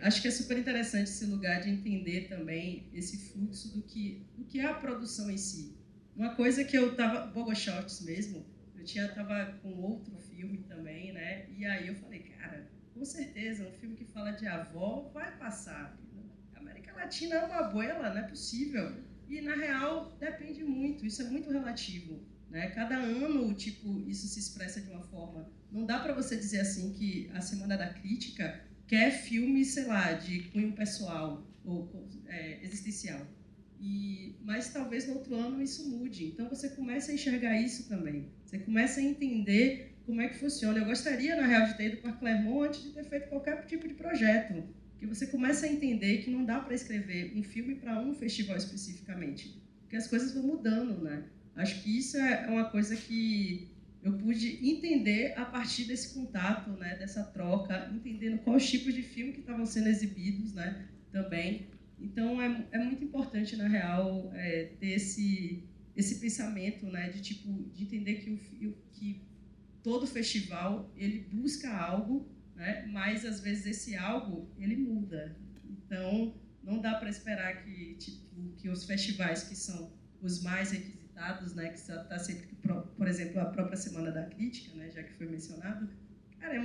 Acho que é super interessante esse lugar de entender também esse fluxo do que é a produção em si. Uma coisa que eu estava... Bogo Shorts mesmo, eu estava com outro filme também, né? E aí eu falei, cara... Com certeza, um filme que fala de avó vai passar. A América Latina é uma abuela, não é possível. E, na real, depende muito, isso é muito relativo. Né? Cada ano, tipo, isso se expressa de uma forma. Não dá para você dizer assim que a Semana da Crítica quer filme, sei lá, de cunho pessoal ou existencial. Mas talvez no outro ano isso mude. Então você começa a enxergar isso também. Você começa a entender como é que funciona. Eu gostaria, na real, de ter ido para Clermont antes de ter feito qualquer tipo de projeto. Porque você começa a entender que não dá para escrever um filme para um festival especificamente. Porque as coisas vão mudando, né? Acho que isso é uma coisa que eu pude entender a partir desse contato, né? Dessa troca, entendendo quais tipos de filme que estavam sendo exibidos, né? Também. Então, é muito importante, na real, ter esse pensamento, né? De entender que todo festival ele busca algo, né? Mas às vezes esse algo ele muda. Então não dá para esperar que os festivais que são os mais requisitados, né? Que está sempre, por exemplo, a própria Semana da Crítica, né? Já que foi mencionado, cara,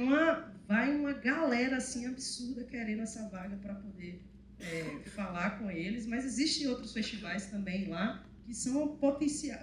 vai uma galera assim absurda querendo essa vaga para poder falar com eles, mas existem outros festivais também lá que são potências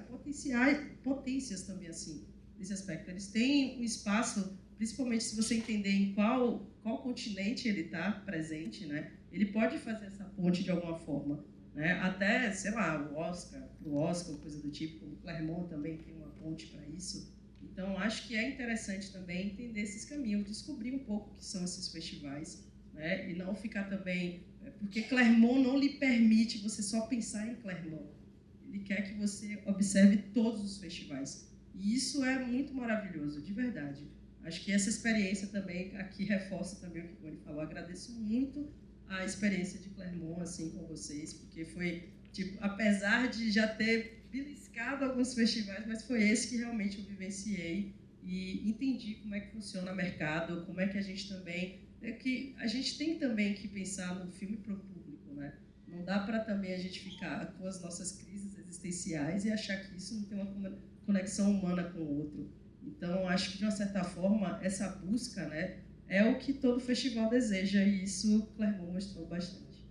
também assim. Nesse aspecto. Eles têm um espaço, principalmente se você entender em qual continente ele está presente, né? Ele pode fazer essa ponte de alguma forma. Né? Até, sei lá, o Oscar, coisa do tipo, o Clermont também tem uma ponte para isso. Então, acho que é interessante também entender esses caminhos, descobrir um pouco o que são esses festivais, né? E não ficar também... Porque Clermont não lhe permite você só pensar em Clermont. Ele quer que você observe todos os festivais. E isso é muito maravilhoso, de verdade. Acho que essa experiência também aqui reforça também o que o Goni falou. Agradeço muito a experiência de Clermont assim, com vocês, porque foi, tipo, apesar de já ter beliscado alguns festivais, mas foi esse que realmente eu vivenciei e entendi como é que funciona o mercado, como é que a gente também... que a gente tem também que pensar no filme para o público, né? Não dá para também a gente ficar com as nossas crises existenciais e achar que isso não tem uma conexão humana com o outro. Então, acho que, de uma certa forma, essa busca, né, é o que todo festival deseja, e isso Clermont mostrou bastante.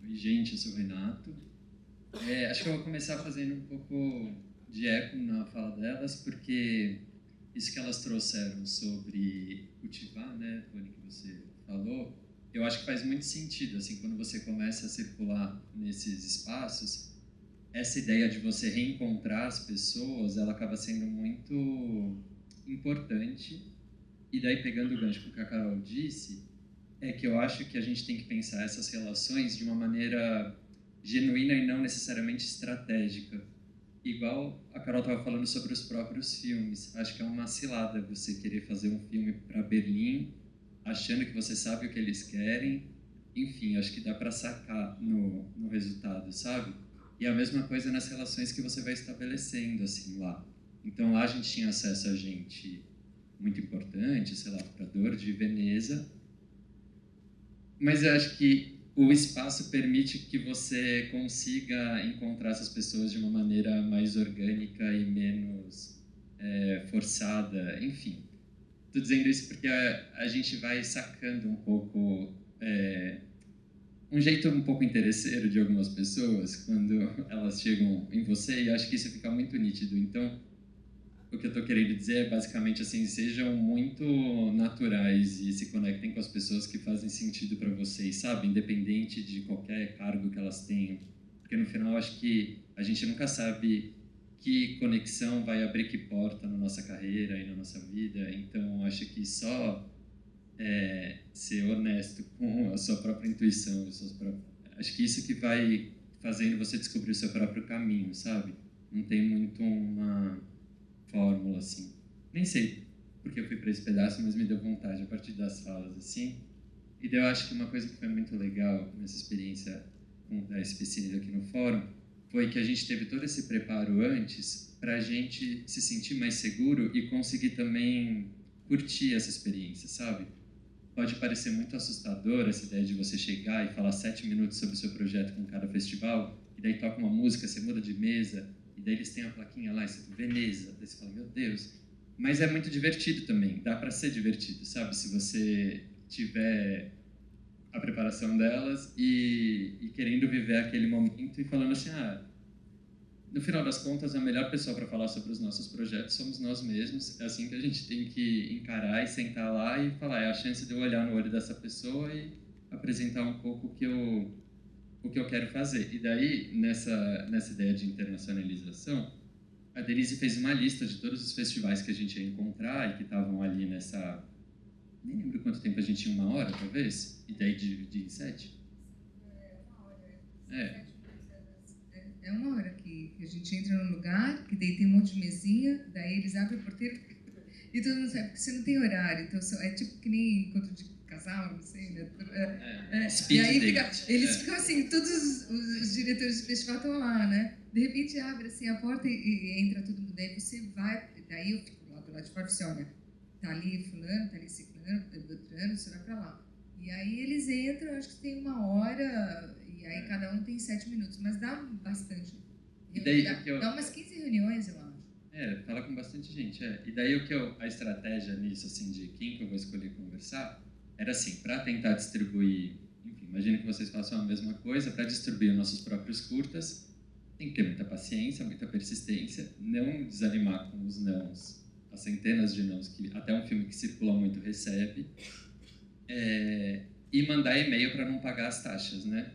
Oi, gente, eu sou o Renato. Acho que eu vou começar fazendo um pouco de eco na fala delas, porque isso que elas trouxeram sobre cultivar, né, Tony, que você falou, eu acho que faz muito sentido, assim, quando você começa a circular nesses espaços, essa ideia de você reencontrar as pessoas, ela acaba sendo muito importante. E daí, pegando o gancho que a Carol disse, é que eu acho que a gente tem que pensar essas relações de uma maneira genuína e não necessariamente estratégica. Igual a Carol estava falando sobre os próprios filmes. Acho que é uma cilada você querer fazer um filme para Berlim, achando que você sabe o que eles querem, enfim, acho que dá para sacar no resultado, sabe? E a mesma coisa nas relações que você vai estabelecendo, assim, lá. Então, lá a gente tinha acesso a gente muito importante, sei lá, o curador de Veneza, mas eu acho que o espaço permite que você consiga encontrar essas pessoas de uma maneira mais orgânica e menos forçada, enfim. Estou dizendo isso porque a gente vai sacando um pouco, um jeito um pouco interesseiro de algumas pessoas quando elas chegam em você, e acho que isso fica muito nítido. Então, o que eu estou querendo dizer é basicamente assim, sejam muito naturais e se conectem com as pessoas que fazem sentido para vocês, sabe? Independente de qualquer cargo que elas tenham. Porque no final acho que a gente nunca sabe que conexão vai abrir que porta na nossa carreira e na nossa vida. Então acho que só ser honesto com a sua própria intuição, acho que isso que vai fazendo você descobrir o seu próprio caminho, sabe? Não tem muito uma fórmula, assim. Nem sei porque eu fui para esse pedaço, mas me deu vontade a partir das falas, assim. E daí eu acho que uma coisa que foi muito legal nessa experiência com a SPCine aqui no fórum foi que a gente teve todo esse preparo antes para a gente se sentir mais seguro e conseguir também curtir essa experiência, sabe? Pode parecer muito assustador essa ideia de você chegar e falar 7 minutos sobre o seu projeto com cada festival, e daí toca uma música, você muda de mesa, e daí eles têm a plaquinha lá, você Veneza, daí você fala, meu Deus. Mas é muito divertido também, dá para ser divertido, sabe? Se você tiver a preparação delas e querendo viver aquele momento e falando assim, no final das contas, a melhor pessoa para falar sobre os nossos projetos somos nós mesmos. É assim que a gente tem que encarar e sentar lá e falar, é a chance de eu olhar no olho dessa pessoa e apresentar um pouco o que eu quero fazer. E daí, nessa ideia de internacionalização, a Denise fez uma lista de todos os festivais que a gente ia encontrar e que estavam ali nessa... Nem lembro quanto tempo a gente tinha, 1 hora, talvez? E daí dividir em 7? É 1 hora que a gente entra num lugar, que daí tem um monte de mesinha, daí eles abrem a porteira e todo mundo sabe, porque você não tem horário. Então, é tipo que nem encontro de casal, não sei, né? E aí eles ficam assim, todos os diretores do festival estão lá, né? De repente abre assim a porta e entra todo mundo. Daí você vai, daí eu fico lá do lado de fora e assim, olha, tá ali fulano, tá ali ciclano, Beltrano, você vai pra lá. E aí eles entram, acho que tem 1 hora, e aí cada um tem 7 minutos, mas dá bastante. E daí, dá umas 15 reuniões, eu acho. Fala com bastante gente, E daí a estratégia nisso, assim, de quem que eu vou escolher conversar, era assim, para tentar distribuir, enfim, imagino que vocês façam a mesma coisa, para distribuir nossos próprios curtas, tem que ter muita paciência, muita persistência, não desanimar com os nãos, as centenas de nãos que até um filme que circula muito recebe, e mandar e-mail para não pagar as taxas, né?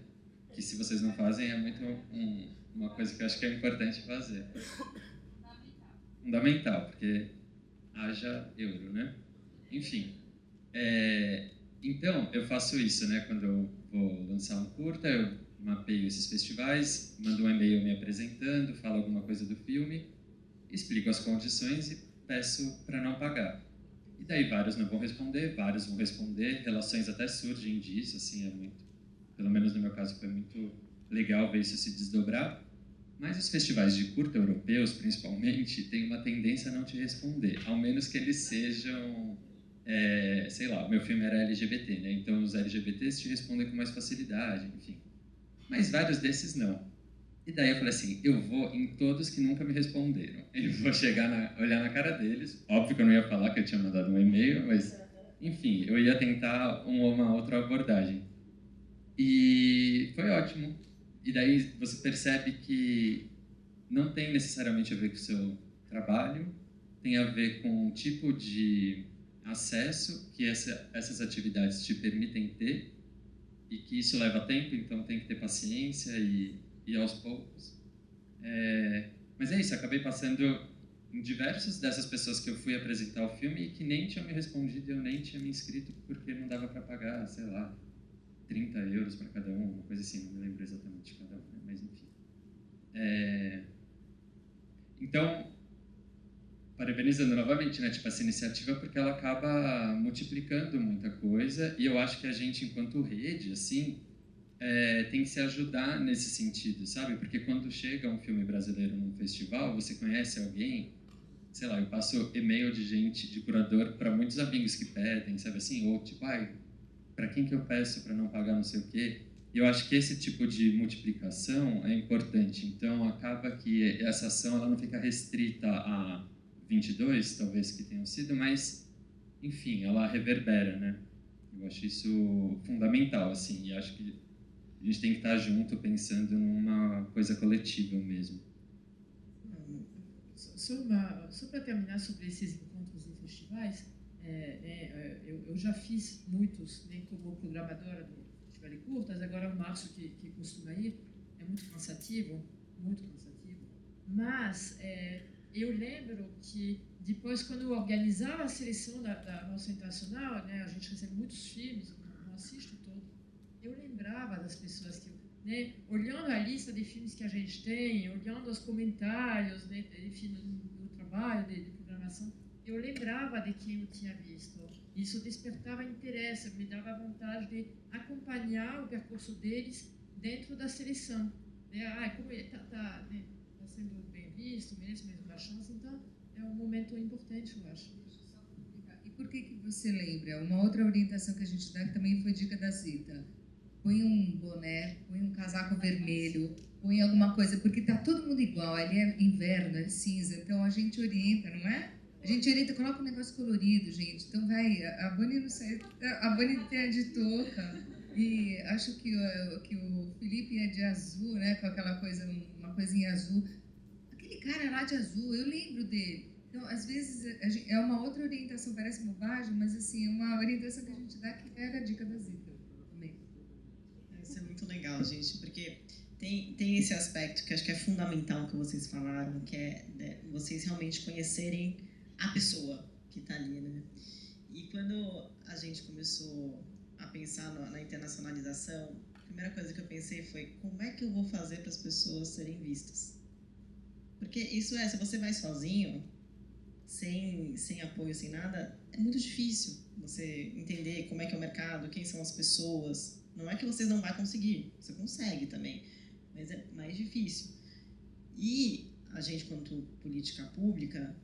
Que se vocês não fazem é muito uma coisa que eu acho que é importante fazer. Fundamental, porque haja euro, né? Enfim. Então, eu faço isso, né? Quando eu vou lançar um curta, eu mapeio esses festivais, mando um e-mail me apresentando, falo alguma coisa do filme, explico as condições e peço para não pagar. E daí vários não vão responder, vários vão responder, relações até surgem disso, assim, pelo menos no meu caso foi muito legal ver isso se desdobrar. Mas os festivais de curta europeus, principalmente, têm uma tendência a não te responder, ao menos que eles sejam, sei lá, o meu filme era LGBT, né? Então os LGBTs te respondem com mais facilidade, enfim. Mas vários desses não. E daí eu falei assim, eu vou em todos que nunca me responderam. Eu vou olhar na cara deles, óbvio que eu não ia falar que eu tinha mandado um e-mail, mas, enfim, eu ia tentar uma outra abordagem. E foi ótimo. E daí você percebe que não tem necessariamente a ver com o seu trabalho, tem a ver com o tipo de acesso que essas atividades te permitem ter e que isso leva tempo, então tem que ter paciência e aos poucos. Mas é isso, acabei passando em diversas dessas pessoas que eu fui apresentar o filme e que nem tinham me respondido, eu nem tinha me inscrito porque não dava para pagar, sei lá, 30 euros para cada um, uma coisa assim, não me lembro exatamente de cada um, né? Mas enfim. Então, parabenizando novamente, né, tipo, essa iniciativa, porque ela acaba multiplicando muita coisa, e eu acho que a gente, enquanto rede, assim, tem que se ajudar nesse sentido, sabe? Porque quando chega um filme brasileiro num festival, você conhece alguém, sei lá, eu passo e-mail de gente, de curador, para muitos amigos que pedem, sabe assim? Ou tipo, para quem que eu peço para não pagar não sei o quê? E eu acho que esse tipo de multiplicação é importante. Então, acaba que essa ação ela não fica restrita a 22, talvez que tenham sido, mas, enfim, ela reverbera, né? Eu acho isso fundamental, assim, e acho que a gente tem que estar junto pensando numa coisa coletiva mesmo. Só para terminar sobre esses encontros em festivais, eu já fiz muitos, né, como programadora do Festival de Curtas, agora o Márcio que costuma ir, é muito cansativo, mas eu lembro que depois, quando eu organizava a seleção da nossa internacional, né, a gente recebe muitos filmes, não assisto todo, eu lembrava das pessoas que né, olhando a lista de filmes que a gente tem, olhando os comentários, né, enfim, no trabalho de programação, eu lembrava de quem eu tinha visto. Isso despertava interesse, me dava vontade de acompanhar o percurso deles dentro da seleção. Né? Como está sendo bem visto, merece mais uma chance, então é um momento importante, eu acho. E por que você lembra? Uma outra orientação que a gente dá, que também foi dica da Zita. Põe um boné, põe um casaco vermelho, põe alguma coisa, porque tá todo mundo igual, ali é inverno, é cinza, então a gente orienta, não é? A gente orienta, coloca um negócio colorido, gente. Então vai, a Bonnie não sai, a Bonnie tem a de touca, e acho que o Felipe é de azul, né, com aquela coisa, uma coisinha azul. Aquele cara é lá de azul, eu lembro dele. Então, às vezes, é uma outra orientação, parece bobagem, mas assim, é uma orientação que a gente dá que pega a dica da Zita também. Isso é muito legal, gente, porque tem esse aspecto que acho que é fundamental que vocês falaram, que é vocês realmente conhecerem a pessoa que está ali, né? E quando a gente começou a pensar na internacionalização, a primeira coisa que eu pensei foi como é que eu vou fazer para as pessoas serem vistas? Porque isso se você vai sozinho, sem apoio, sem nada, é muito difícil você entender como é que é o mercado, quem são as pessoas. Não é que vocês não vão conseguir, você consegue também, mas é mais difícil. E a gente, quanto política pública,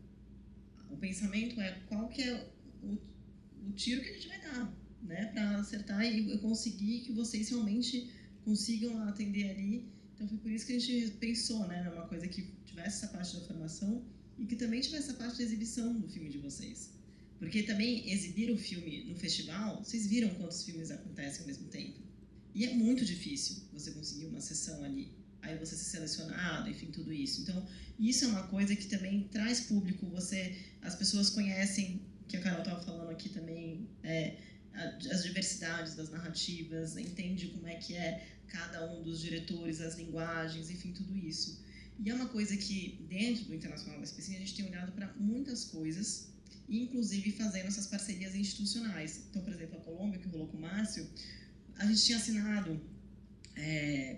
o pensamento é qual que é o tiro que a gente vai dar, né, para acertar e conseguir que vocês realmente consigam atender ali. Então foi por isso que a gente pensou, né, numa coisa que tivesse essa parte da formação e que também tivesse essa parte da exibição do filme de vocês. Porque também exibir o filme no festival, vocês viram quantos filmes acontecem ao mesmo tempo. E é muito difícil você conseguir uma sessão ali. Aí você ser selecionado, enfim, tudo isso. Então, isso é uma coisa que também traz público. As pessoas conhecem, que a Carol estava falando aqui também, as diversidades das narrativas, entende como é que é cada um dos diretores, as linguagens, enfim, tudo isso. E é uma coisa que, dentro do Internacional da SPCine, a gente tem olhado para muitas coisas, inclusive fazendo essas parcerias institucionais. Então, por exemplo, a Colômbia, que rolou com o Márcio, a gente tinha assinado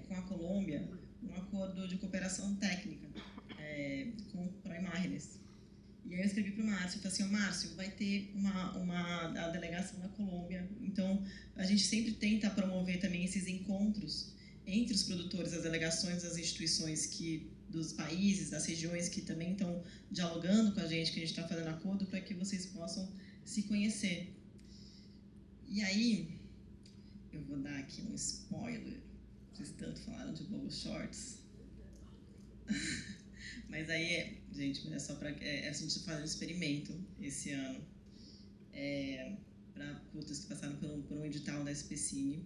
com a Colômbia um acordo de cooperação técnica com o Proimágenes. E aí eu escrevi para o Márcio, falei assim, Márcio, vai ter a delegação da Colômbia, então a gente sempre tenta promover também esses encontros entre os produtores, as delegações, as instituições dos países, das regiões que também estão dialogando com a gente, que a gente está fazendo acordo para que vocês possam se conhecer. E aí, eu vou dar aqui um spoiler, vocês tanto falaram de Bobo Shorts. Mas aí, gente, é só para a gente fazer um experimento esse ano para curtas que passaram por um edital da SPCine,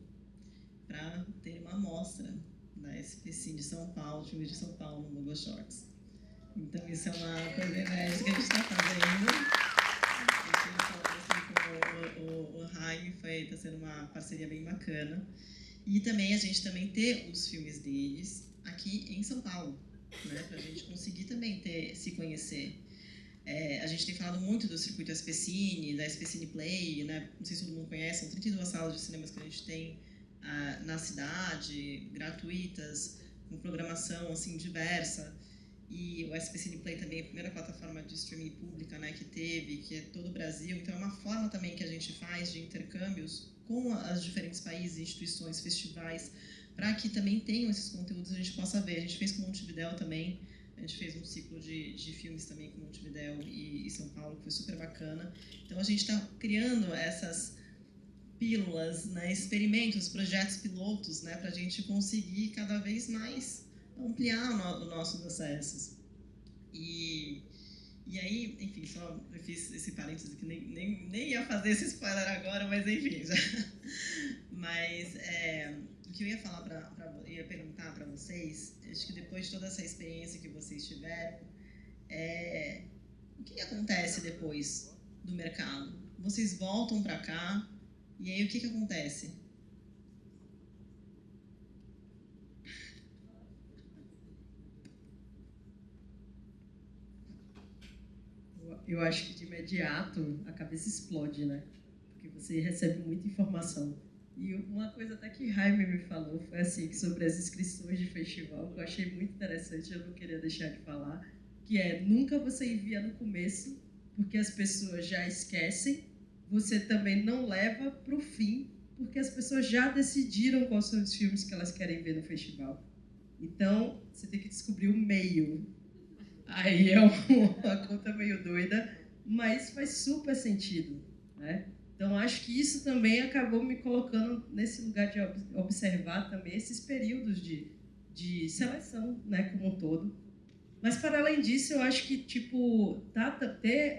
para ter uma amostra da SPCine de São Paulo, filme de São Paulo, no Bobo Shorts. Então, isso é uma coisa inédita que a gente está fazendo. O Jaime está sendo uma parceria bem bacana. E também a gente também ter os filmes deles aqui em São Paulo, né, para a gente conseguir também se conhecer. A gente tem falado muito do circuito SPCine, da SPCine Play, né, não sei se todo mundo conhece, são 32 salas de cinemas que a gente tem na cidade, gratuitas, com programação assim diversa. e o SP Cine Play também é a primeira plataforma de streaming pública, né, que teve, que é todo o Brasil. Então, é uma forma também que a gente faz de intercâmbios com os diferentes países, instituições, festivais, para que também tenham esses conteúdos, a gente possa ver. A gente fez com Montevidéu também, a gente fez um ciclo de filmes também com Montevidéu e São Paulo, que foi super bacana. Então, a gente está criando essas pílulas, né, experimentos, projetos pilotos, né, para a gente conseguir cada vez mais ampliar os nossos acessos. E aí, enfim, só eu fiz esse parênteses que nem ia fazer esse spoiler agora, mas enfim, já. Mas o que eu ia falar ia perguntar para vocês, acho que depois de toda essa experiência que vocês tiveram, o que acontece depois do mercado? Vocês voltam para cá, e aí o que acontece? Eu acho que de imediato a cabeça explode, né? Porque você recebe muita informação. E uma coisa até que Jaime me falou foi assim, sobre as inscrições de festival, que eu achei muito interessante, eu não queria deixar de falar, que nunca você envia no começo, porque as pessoas já esquecem, você também não leva para o fim, porque as pessoas já decidiram quais são os filmes que elas querem ver no festival. Então, você tem que descobrir o meio. Aí é uma conta meio doida, mas faz super sentido, né? Então, acho que isso também acabou me colocando nesse lugar de observar também esses períodos de seleção, né, como um todo. Mas, para além disso, eu acho que ter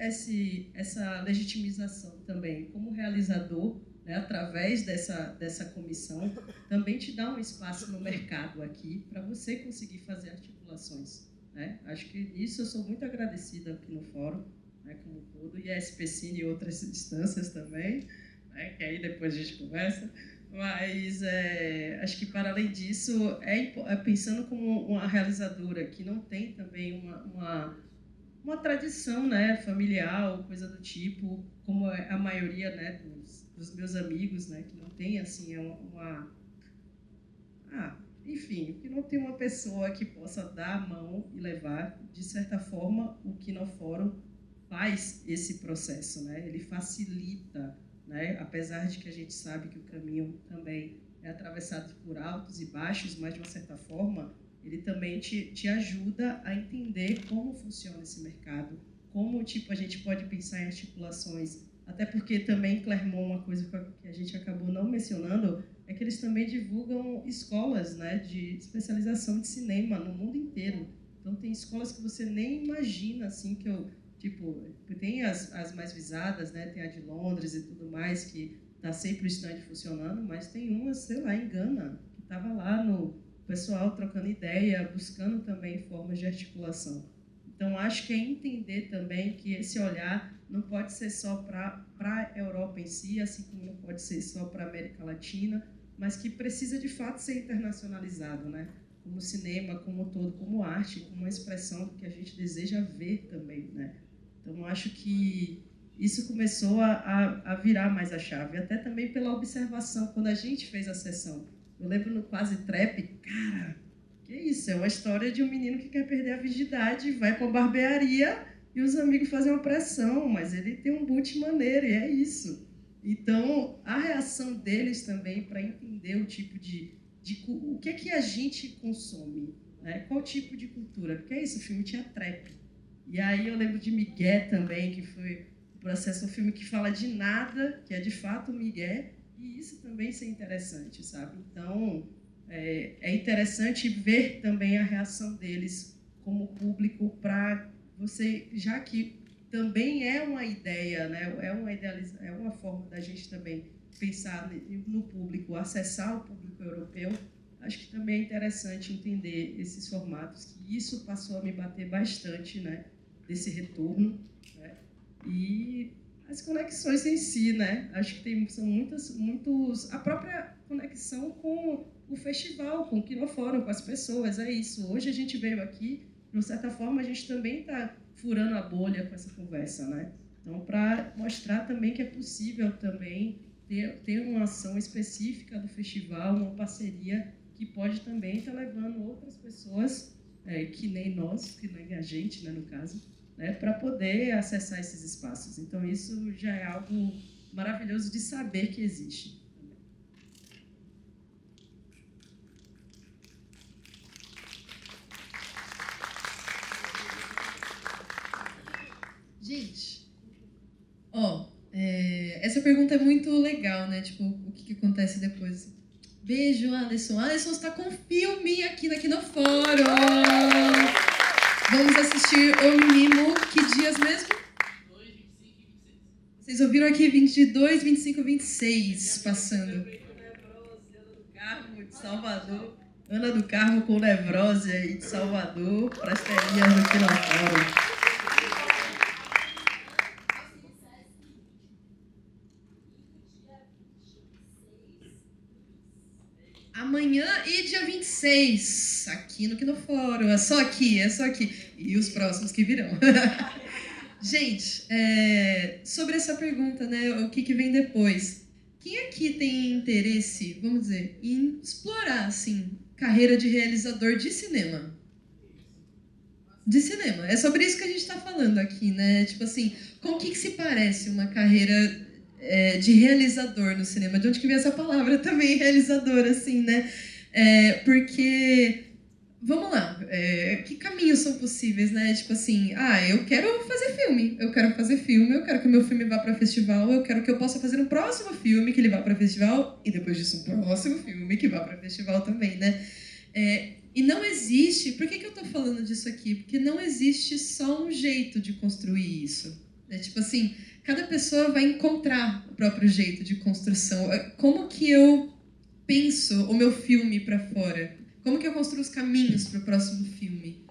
essa legitimização também como realizador, né, através dessa comissão, também te dá um espaço no mercado aqui para você conseguir fazer articulações. Né? Acho que isso eu sou muito agradecida aqui no fórum, né, como um todo, e a SP Cine e outras instâncias também, né, que aí depois a gente conversa, mas acho que para além disso, pensando como uma realizadora que não tem também uma tradição, né, familiar ou coisa do tipo, como a maioria, né, dos meus amigos, né, que não tem assim enfim, que não tem uma pessoa que possa dar a mão e levar, de certa forma, o Kinofórum faz esse processo, né? Ele facilita, né? Apesar de que a gente sabe que o caminho também é atravessado por altos e baixos, mas, de uma certa forma, ele também te ajuda a entender como funciona esse mercado, como a gente pode pensar em articulações, até porque também Clermont, uma coisa que a gente acabou não mencionando, é que eles também divulgam escolas, né, de especialização de cinema no mundo inteiro. Então, tem escolas que você nem imagina, assim, tem as mais visadas, né, tem a de Londres e tudo mais, que está sempre o stand funcionando, mas tem uma, sei lá, em Gana, que estava lá no pessoal trocando ideia, buscando também formas de articulação. Então, acho que é entender também que esse olhar não pode ser só para a Europa em si, assim como não pode ser só para a América Latina, mas que precisa de fato ser internacionalizado, né? Como cinema, como todo, como arte, como uma expressão do que a gente deseja ver também, né? Então, acho que isso começou a virar mais a chave, até também pela observação, quando a gente fez a sessão. Eu lembro no Quase Trap, cara, que isso? É uma história de um menino que quer perder a virgindade, vai para uma barbearia e os amigos fazem uma pressão, mas ele tem um boot maneiro, e é isso. Então, a reação deles também para entender o tipo o que é que a gente consome, né? Qual tipo de cultura? Porque é isso, o filme tinha trap. E aí eu lembro de Miguel também, que foi o processo, um filme que fala de nada, que é de fato Miguel, e isso também é interessante, sabe? Então, é interessante ver também a reação deles como público para você, já que também é uma ideia, né? É uma forma da gente também pensar no público, acessar o público europeu. Acho que também é interessante entender esses formatos, que isso passou a me bater bastante, né? Desse retorno, né? E as conexões em si, né? Acho que são muitos... A própria conexão com o festival, com o Kinofórum, com as pessoas, é isso. Hoje a gente veio aqui, de uma certa forma, a gente também está furando a bolha com essa conversa, né? Então, para mostrar também que é possível também ter uma ação específica do festival, uma parceria que pode também estar levando outras pessoas que nem nós, que nem a gente, né, no caso, né, para poder acessar esses espaços. Então, isso já é algo maravilhoso de saber que existe. Gente, essa pergunta é muito legal, né? Tipo, o que acontece depois? Beijo, Alisson. Alisson está com filme aqui na Kinofórum. Vamos assistir O Mimo, que dias mesmo? 2, 25 e 26. Vocês ouviram aqui 22, 25 e 26 passando. Ana do Carmo, de Salvador. Ana do Carmo com Nevrose aí de Salvador, para as telinhas do Kinofórum. Amanhã e dia 26, aqui no Kinofórum. É só aqui. E os próximos que virão. Gente, sobre essa pergunta, né? O que vem depois? Quem aqui tem interesse, vamos dizer, em explorar, assim, carreira de realizador de cinema? De cinema. É sobre isso que a gente está falando aqui, né? Tipo assim, com o que se parece uma carreira de realizador no cinema? De onde que vem essa palavra também, realizador, assim, né? Porque, vamos lá, que caminhos são possíveis, né? Tipo assim, eu quero fazer filme, eu quero que o meu filme vá para festival, eu quero que eu possa fazer um próximo filme que ele vá para festival, e depois disso um próximo filme que vá para festival também, né? E não existe, por que eu tô falando disso aqui? Porque não existe só um jeito de construir isso. Tipo assim, cada pessoa vai encontrar o próprio jeito de construção. Como que eu penso o meu filme para fora? Como que eu construo os caminhos para o próximo filme?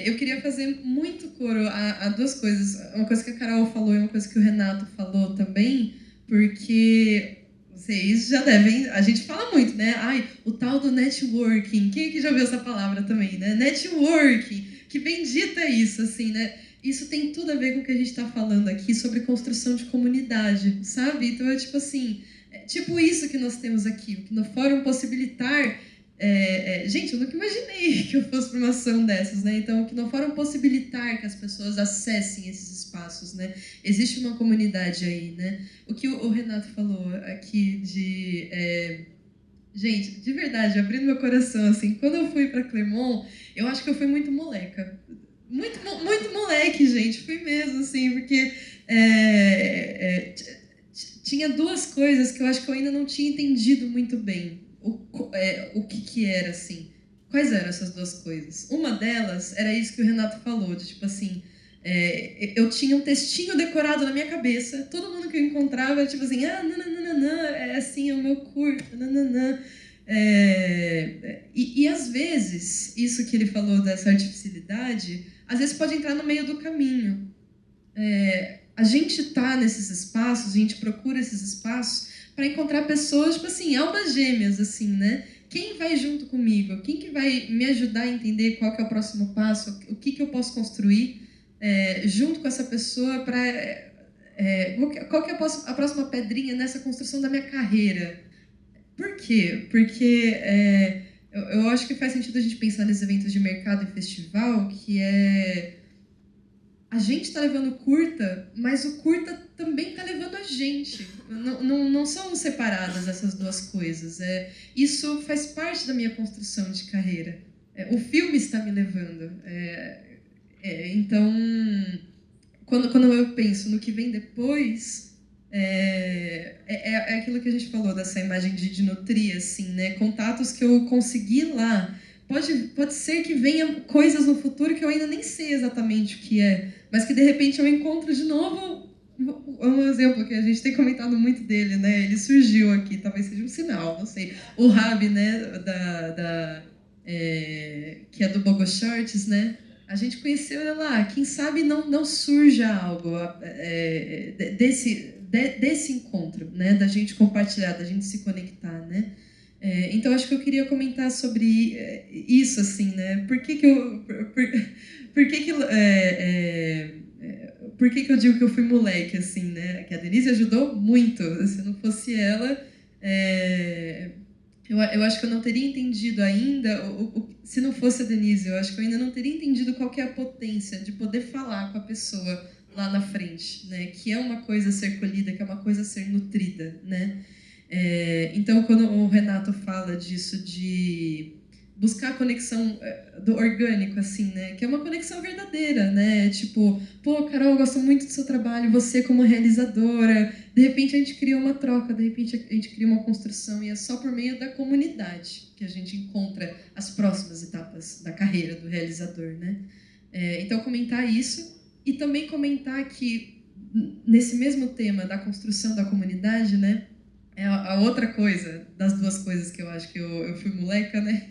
Eu queria fazer muito coro a duas coisas. Uma coisa que a Carol falou e uma coisa que o Renato falou também, porque vocês já devem... A gente fala muito, né? O tal do networking. Quem é que já ouviu essa palavra também, né? Networking. Que bendita é isso, assim, né? Isso tem tudo a ver com o que a gente está falando aqui sobre construção de comunidade, sabe? Então é tipo assim, tipo isso que nós temos aqui, o Kinofórum possibilitar... gente, eu nunca imaginei que eu fosse para uma ação dessas, né? Então o Kinofórum possibilitar que as pessoas acessem esses espaços, né? Existe uma comunidade aí, né? O que o Renato falou aqui de... gente, de verdade, abrindo meu coração, assim, quando eu fui para Clermont, eu acho que eu fui muito moleca. Muito moleque, gente, fui mesmo, assim, porque tinha duas coisas que eu acho que eu ainda não tinha entendido muito bem o que era, assim. Quais eram essas duas coisas? Uma delas era isso que o Renato falou, de tipo assim, eu tinha um textinho decorado na minha cabeça, todo mundo que eu encontrava, tipo assim, nananana, é assim, é o meu curto, nananã. E às vezes, isso que ele falou dessa artificialidade, às vezes pode entrar no meio do caminho. A gente tá nesses espaços, a gente procura esses espaços para encontrar pessoas, tipo assim, almas gêmeas, assim, né? Quem vai junto comigo? Quem que vai me ajudar a entender qual que é o próximo passo? O que eu posso construir junto com essa pessoa para... qual que é a próxima pedrinha nessa construção da minha carreira? Por quê? Porque eu acho que faz sentido a gente pensar nesses eventos de mercado e festival, que a gente está levando curta, mas o curta também está levando a gente. Não são separadas essas duas coisas. Isso faz parte da minha construção de carreira. O filme está me levando. Então, quando eu penso no que vem depois... É aquilo que a gente falou dessa imagem de nutrir, assim, né? Contatos que eu consegui lá. Pode ser que venha coisas no futuro que eu ainda nem sei exatamente o que é, mas que de repente eu encontro de novo. Um exemplo que a gente tem comentado muito dele, né? Ele surgiu aqui, talvez seja um sinal, não sei. O Rabi, né? Que é do Bogo Shorts, né? A gente conheceu ele lá. Quem sabe não surja algo desse encontro, né? Da gente compartilhar, da gente se conectar, né? Então, acho que eu queria comentar sobre isso, assim, né? Por que eu digo que eu fui moleque, assim, né? Que a Denise ajudou muito. Se não fosse ela... Eu acho que eu não teria entendido ainda, se não fosse a Denise, eu acho que eu ainda não teria entendido qual que é a potência de poder falar com a pessoa lá na frente, né? Que é uma coisa a ser colhida, que é uma coisa a ser nutrida, né? Então, quando o Renato fala disso de buscar a conexão do orgânico, assim, né? Que é uma conexão verdadeira, né? Tipo, pô, Carol, eu gosto muito do seu trabalho, você como realizadora. De repente a gente cria uma troca, de repente a gente cria uma construção, e é só por meio da comunidade que a gente encontra as próximas etapas da carreira do realizador, né? Então, comentar isso, e também comentar que, nesse mesmo tema da construção da comunidade, né? É a outra coisa, das duas coisas que eu acho que eu fui moleca, né?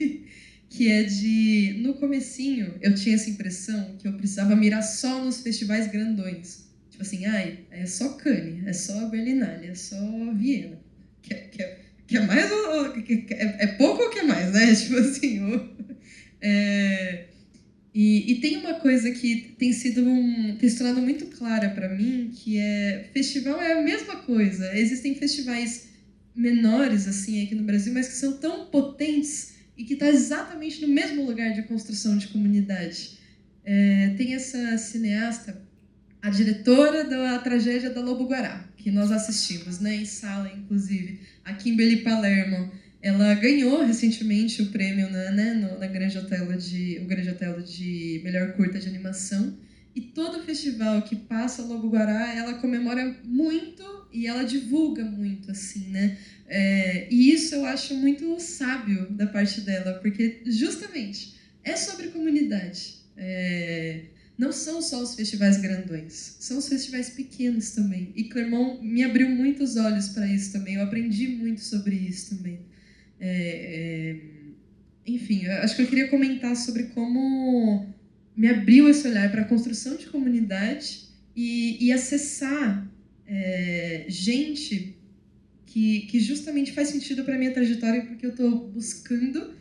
Que é de, no comecinho, eu tinha essa impressão que eu precisava mirar só nos festivais grandões. Tipo assim, é só Cannes, é só Berlinale, é só Viena. Que é mais é pouco ou que é mais, né? Tipo assim, e tem uma coisa que tem se tornado muito clara para mim, que festival é a mesma coisa. Existem festivais menores assim aqui no Brasil, mas que são tão potentes e que está exatamente no mesmo lugar de construção de comunidade. Tem essa cineasta, a diretora da Tragédia da Lobo-Guará, que nós assistimos, né, em sala, inclusive, a Kimberly Palermo. Ela ganhou recentemente o prêmio na Grande Otelo de melhor curta de animação. E todo festival que passa o Lobo-Guará, ela comemora muito e ela divulga muito, assim, né? E isso eu acho muito sábio da parte dela, porque justamente é sobre comunidade. Não são só os festivais grandões, são os festivais pequenos também. E Clermont me abriu muito os olhos para isso também, eu aprendi muito sobre isso também. Enfim, eu acho que eu queria comentar sobre como me abriu esse olhar para a construção de comunidade e acessar gente que justamente faz sentido para a minha trajetória, porque eu estou buscando,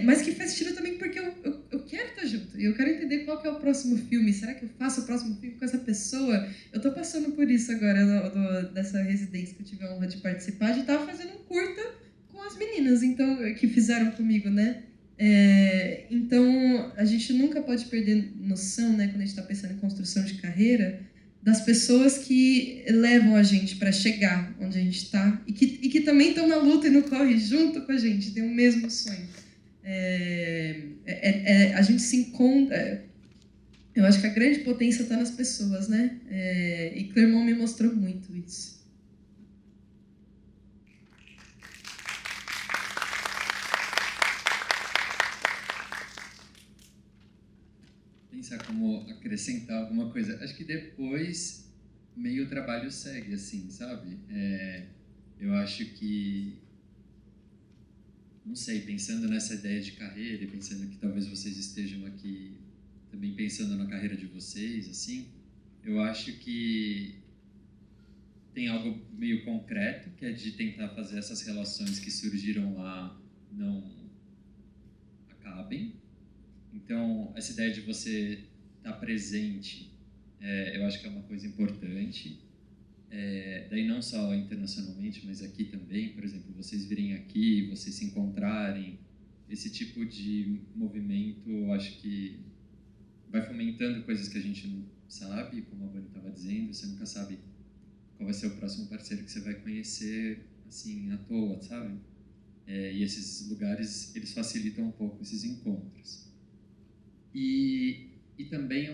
mas que faz sentido também porque eu quero estar junto, e eu quero entender qual que é o próximo filme. Será que eu faço o próximo filme com essa pessoa? Eu estou passando por isso agora, dessa residência que eu tive a honra de participar, de estar fazendo um curta com as meninas então, que fizeram comigo, né? Então, a gente nunca pode perder noção, né, quando a gente está pensando em construção de carreira, das pessoas que levam a gente para chegar onde a gente está e que também estão na luta e no corre junto com a gente, tem o mesmo sonho. A gente se encontra. Eu acho que a grande potência está nas pessoas, né? E Clermont me mostrou muito isso. Pensar como acrescentar alguma coisa. Acho que depois meio o trabalho segue, assim, sabe? Eu acho que, não sei, pensando nessa ideia de carreira e pensando que talvez vocês estejam aqui também pensando na carreira de vocês, assim, eu acho que tem algo meio concreto, que é de tentar fazer essas relações que surgiram lá não acabem. Então, essa ideia de você estar presente, eu acho que é uma coisa importante. Daí não só internacionalmente, mas aqui também, por exemplo, vocês virem aqui, vocês se encontrarem, esse tipo de movimento, eu acho que vai fomentando coisas que a gente não sabe, como a Bonnie estava dizendo, você nunca sabe qual vai ser o próximo parceiro que você vai conhecer, assim, à toa, sabe? E esses lugares, eles facilitam um pouco esses encontros. E também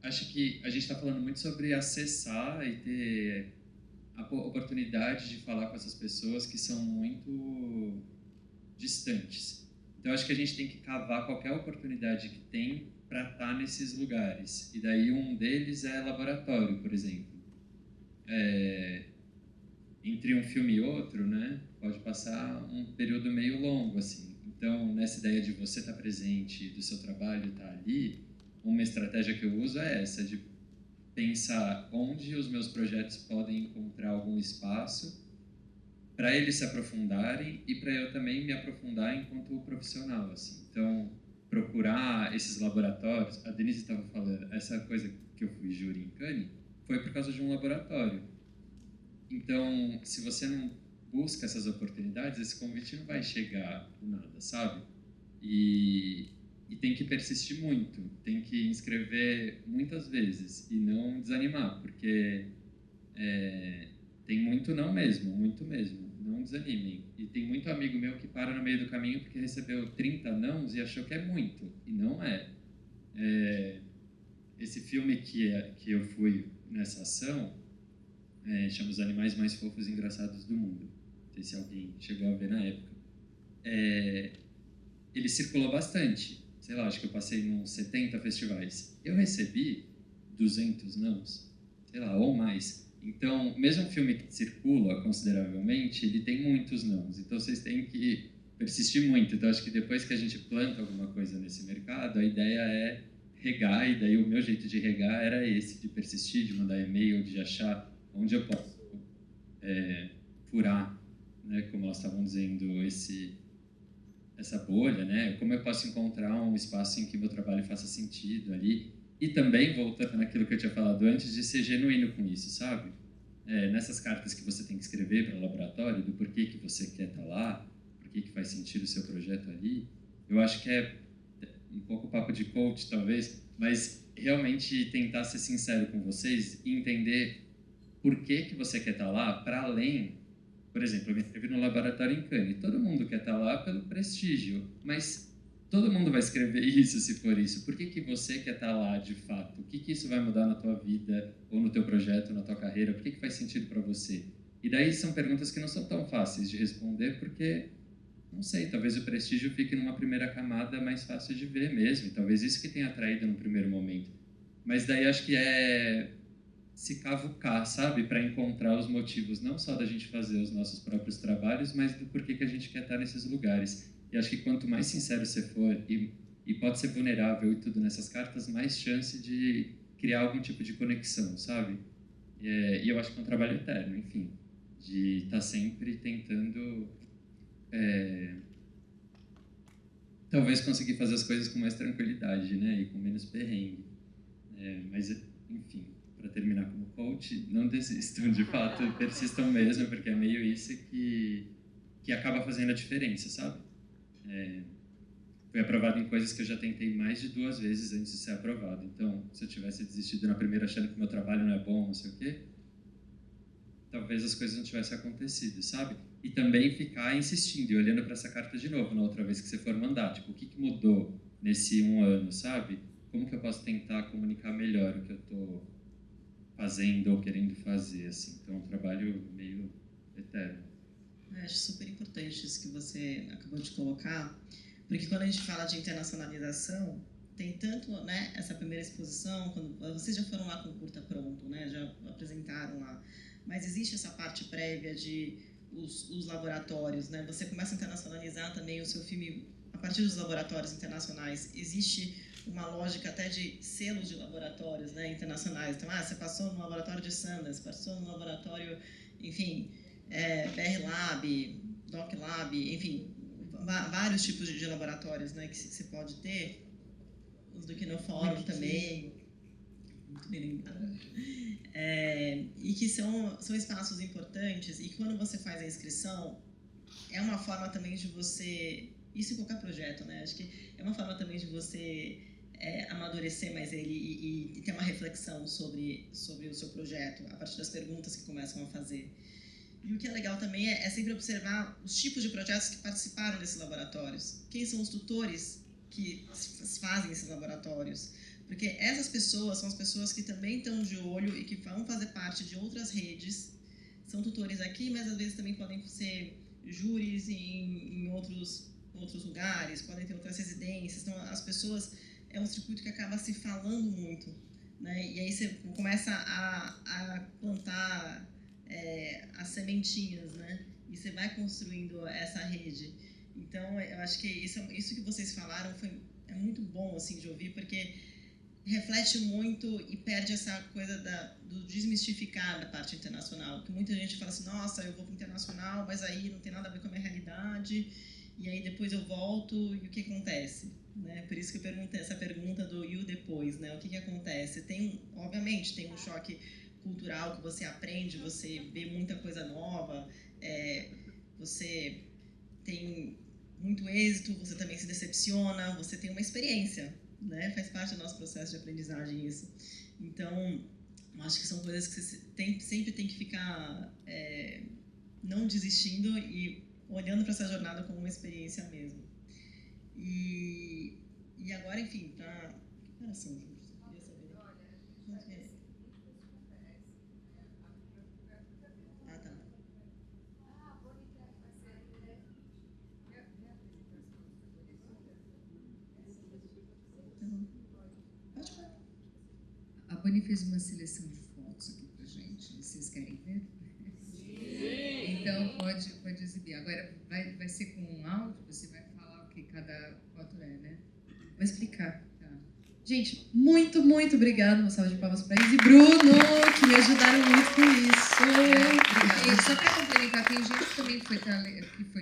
acho que a gente está falando muito sobre acessar e ter a oportunidade de falar com essas pessoas que são muito distantes. Então, acho que a gente tem que cavar qualquer oportunidade que tem para estar nesses lugares. E daí um deles é laboratório, por exemplo. Entre um filme e outro, né, pode passar um período meio longo, assim. Então, nessa ideia de você estar presente, do seu trabalho estar ali, uma estratégia que eu uso é essa, de pensar onde os meus projetos podem encontrar algum espaço para eles se aprofundarem e para eu também me aprofundar enquanto profissional, assim. Então, procurar esses laboratórios, a Denise estava falando, essa coisa que eu fui júri em Cannes foi por causa de um laboratório. Então, se você não busca essas oportunidades, esse convite não vai chegar do nada, sabe? E tem que persistir muito, tem que inscrever muitas vezes e não desanimar, porque tem muito não mesmo, muito mesmo. Não desanimem. E tem muito amigo meu que para no meio do caminho porque recebeu 30 nãos e achou que é muito. E não é. Esse filme que eu fui nessa ação chama Os Animais Mais Fofos e Engraçados do Mundo. Não sei se alguém chegou a ver na época. Ele circulou bastante. Sei lá, acho que eu passei nos 70 festivais. Eu recebi 200 nãos, sei lá, ou mais. Então, mesmo um filme que circula consideravelmente, ele tem muitos nãos. Então, vocês têm que persistir muito. Então, acho que depois que a gente planta alguma coisa nesse mercado, a ideia é regar. E daí o meu jeito de regar era esse, de persistir, de mandar e-mail, de achar onde eu posso furar, né, como elas estavam dizendo, essa bolha, né? Como eu posso encontrar um espaço em que meu trabalho faça sentido ali. E também, voltando naquilo que eu tinha falado antes, de ser genuíno com isso, sabe? Nessas cartas que você tem que escrever para o laboratório, do porquê que você quer estar lá, porquê que faz sentido o seu projeto ali, eu acho que é um pouco papo de coach, talvez, mas realmente tentar ser sincero com vocês e entender por que você quer estar lá, para além. Por exemplo, eu me inscrevi no laboratório em Cannes, todo mundo quer estar lá pelo prestígio, mas todo mundo vai escrever isso se for isso. Por que você quer estar lá de fato? O que isso vai mudar na tua vida, ou no teu projeto, na tua carreira? Por que faz sentido para você? E daí são perguntas que não são tão fáceis de responder, porque, não sei, talvez o prestígio fique numa primeira camada mais fácil de ver mesmo, e talvez isso que tenha atraído no primeiro momento. Mas daí acho que é se cavucar, sabe? Para encontrar os motivos, não só da gente fazer os nossos próprios trabalhos, mas do porquê que a gente quer estar nesses lugares. E acho que quanto mais sincero você for, e pode ser vulnerável e tudo nessas cartas, mais chance de criar algum tipo de conexão, sabe? E eu acho que é um trabalho eterno, enfim, de estar sempre tentando talvez conseguir fazer as coisas com mais tranquilidade, né? E com menos perrengue. Mas, enfim, para terminar como coach, não desistam, de fato, persistam mesmo, porque é meio isso que acaba fazendo a diferença, sabe? Fui aprovado em coisas que eu já tentei mais de 2 vezes antes de ser aprovado. Então, se eu tivesse desistido na primeira achando que meu trabalho não é bom, não sei o quê, talvez as coisas não tivessem acontecido, sabe? E também ficar insistindo e olhando para essa carta de novo na outra vez que você for mandar. Tipo, o que mudou nesse 1 ano, sabe? Como que eu posso tentar comunicar melhor o que eu estou fazendo ou querendo fazer, assim. Então, é um trabalho meio eterno. Acho super importante isso que você acabou de colocar, porque quando a gente fala de internacionalização, tem tanto, né, essa primeira exposição, quando vocês já foram lá com o curta pronto, né, já apresentaram lá, mas existe essa parte prévia de os laboratórios, né, você começa a internacionalizar também o seu filme a partir dos laboratórios internacionais. Existe uma lógica até de selos de laboratórios, né, internacionais. Então, você passou no laboratório de Sundance, passou no laboratório, enfim, BR Lab, Doc Lab, enfim, vários tipos de laboratórios, né, que você pode ter. Os do Kinofórum também, muito bem lembrado. E que são espaços importantes, e quando você faz a inscrição, é uma forma também de você, isso em qualquer projeto, né, acho que é uma forma também de você amadurecer mais ele e ter uma reflexão sobre o seu projeto, a partir das perguntas que começam a fazer. E o que é legal também é sempre observar os tipos de projetos que participaram desses laboratórios. Quem são os tutores que fazem esses laboratórios? Porque essas pessoas são as pessoas que também estão de olho e que vão fazer parte de outras redes. São tutores aqui, mas às vezes também podem ser júris em outros lugares, podem ter outras residências. Então, as pessoas, é um circuito que acaba se falando muito, né? E aí você começa a plantar as sementinhas, né? E você vai construindo essa rede. Então, eu acho que isso que vocês falaram é muito bom, assim, de ouvir, porque reflete muito e perde essa coisa do desmistificar da parte internacional. Que muita gente fala assim, nossa, eu vou para o internacional, mas aí não tem nada a ver com a minha realidade, e aí depois eu volto, e o que acontece? Né? Por isso que eu perguntei essa pergunta do e o depois, né? O que acontece? Obviamente, tem um choque cultural que você aprende, você vê muita coisa nova, você tem muito êxito, você também se decepciona, você tem uma experiência, né? Faz parte do nosso processo de aprendizagem isso. Então, eu acho que são coisas que você sempre tem que ficar não desistindo e olhando para essa jornada como uma experiência mesmo. E agora, enfim, para... Que horas são, gente? Eu queria saber. Ah, tá. Pode falar. A Bonnie fez uma seleção de fotos aqui pra gente. Vocês querem ver? Então pode exibir. Agora vai ser com um áudio, você vai falar o que cada foto é, né? Vou explicar. Tá. Gente, muito obrigada. Uma salva de palmas para Isa e Bruno, que me ajudaram muito com isso. E só para complementar, tem gente que também foi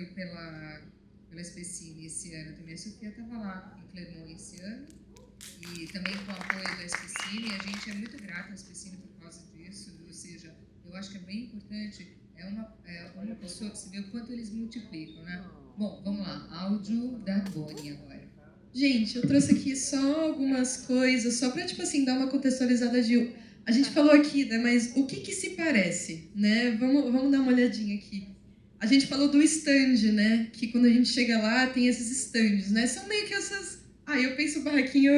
pela Specine esse ano também. A Sofia estava lá em Clermont esse ano. E também com o apoio da Specine. A gente é muito grata à Specine por causa disso. Ou seja, eu acho que é bem importante. É uma pessoa que se vê o quanto eles multiplicam, né? Bom, vamos lá. Áudio da Bonnie agora. Gente, eu trouxe aqui só algumas coisas, só para, tipo assim, dar uma contextualizada de... A gente falou aqui, né, mas o que se parece, né? Vamos dar uma olhadinha aqui. A gente falou do stand, né? Que quando a gente chega lá, tem esses stands, né? São meio que essas... eu penso barraquinho,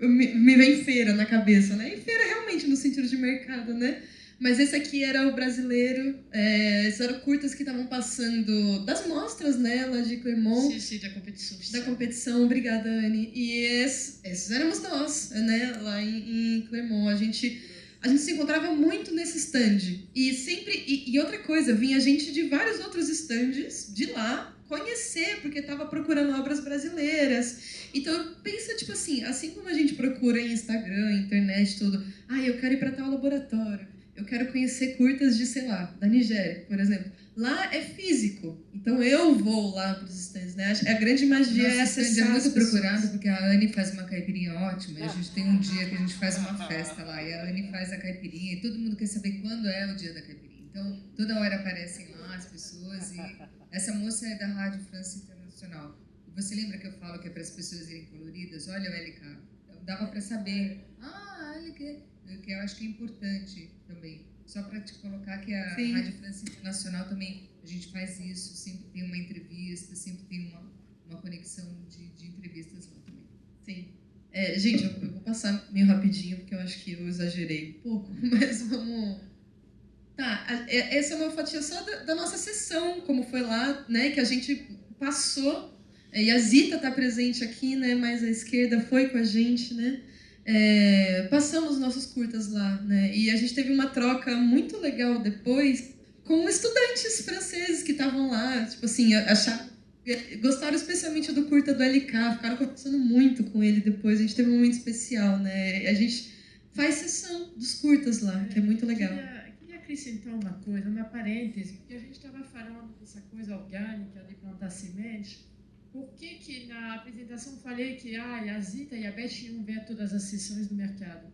me vem feira na cabeça, né? E feira realmente no sentido de mercado, né? Mas esse aqui era o brasileiro, esses eram curtas que estavam passando das mostras, né, lá de Clermont. Sim, da competição. Da competição, obrigada, Anne. E esses éramos nós, né, lá em Clermont. A gente se encontrava muito nesse stand. E sempre, e outra coisa, vinha gente de vários outros stands de lá conhecer, porque estava procurando obras brasileiras. Então, pensa, tipo assim como a gente procura em Instagram, internet, tudo. Eu quero ir para tal laboratório. Eu quero conhecer curtas de, sei lá, da Nigéria, por exemplo. Lá é físico. Então eu vou lá para os stands, né? A grande magia é acessar. Nosso stand é muito procurado porque a Anne faz uma caipirinha ótima. E a gente tem um dia que a gente faz uma festa lá. E a Anne faz a caipirinha e todo mundo quer saber quando é o dia da caipirinha. Então, toda hora aparecem lá as pessoas. E essa moça é da Rádio França Internacional. E você lembra que eu falo que é para as pessoas irem coloridas? Olha o LK. Então, dava para saber. LK. Que eu acho que é importante também. Só para te colocar que a Rádio França Internacional também, a gente faz isso, sempre tem uma entrevista, sempre tem uma conexão de entrevistas lá também. Sim. Gente, eu vou passar meio rapidinho, porque eu acho que eu exagerei um pouco, mas vamos... Tá, essa é uma fatia só da nossa sessão, como foi lá, né, que a gente passou, e a Zita está presente aqui, né, mais à esquerda, foi com a gente, né, passamos nossos curtas lá, né? E a gente teve uma troca muito legal depois com estudantes franceses que estavam lá, tipo assim, gostaram especialmente do curta do LK, ficaram conversando muito com ele depois, a gente teve um momento especial, né? A gente faz sessão dos curtas lá, que é muito legal. Queria acrescentar uma coisa, uma parêntese, porque a gente estava falando dessa coisa orgânica de plantar sementes. Por que na apresentação falei que a Zita e a Beth iam ver todas as sessões do mercado?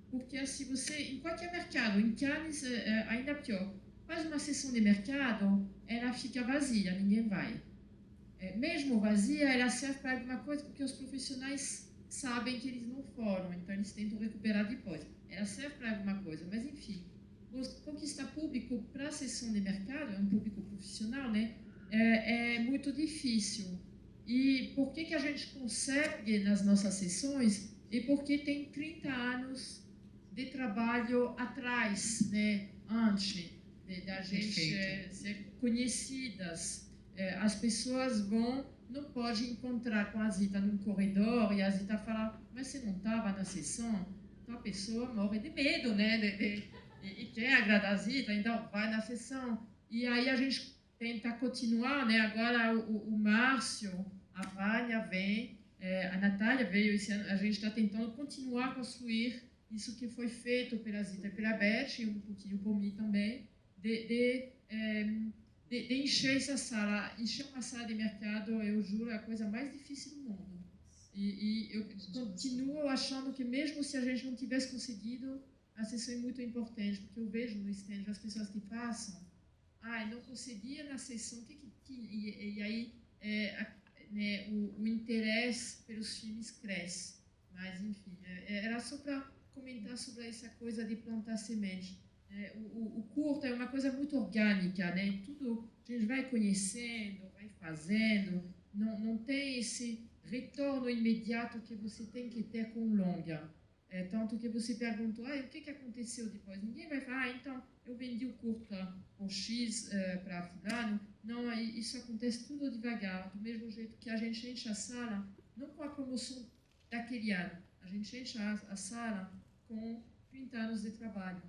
Porque se você, em qualquer mercado, em Cannes ainda pior, faz uma sessão de mercado, ela fica vazia, ninguém vai. Mesmo vazia, ela serve para alguma coisa porque os profissionais sabem que eles não foram, então eles tentam recuperar depois. Ela serve para alguma coisa, mas enfim, conquistar público para a sessão de mercado, é um público profissional, né? É muito difícil. E por que a gente consegue nas nossas sessões? E porque tem 30 anos de trabalho atrás, né? Antes da gente ser conhecidas. As pessoas não podem encontrar com a Zita num corredor e a Zita fala, mas você não estava na sessão? Então a pessoa morre de medo, né? E quer agradar a Zita, então vai na sessão. E aí a gente tenta continuar, né? Agora o Márcio, a Vânia vem, a Natália veio esse ano, a gente está tentando continuar a construir isso que foi feito pela Zita e pela Beth, e um pouquinho por mim também, de encher essa sala. Encher uma sala de mercado, eu juro, é a coisa mais difícil do mundo. E eu continuo achando que mesmo se a gente não tivesse conseguido, a sessão é muito importante, porque eu vejo no stand as pessoas que passam, não conseguia na sessão, o que E aí né, o interesse pelos filmes cresce. Mas, enfim, era só para comentar sobre essa coisa de plantar semente. O curta é uma coisa muito orgânica, né? Tudo a gente vai conhecendo, vai fazendo, não tem esse retorno imediato que você tem que ter com o longa. Tanto que você perguntou, o que aconteceu depois? Ninguém vai falar, então, eu vendi o curta por X para fulano. Não, isso acontece tudo devagar, do mesmo jeito que a gente enche a sala, não com a promoção daquele ano, a gente enche a sala com 30 anos de trabalho.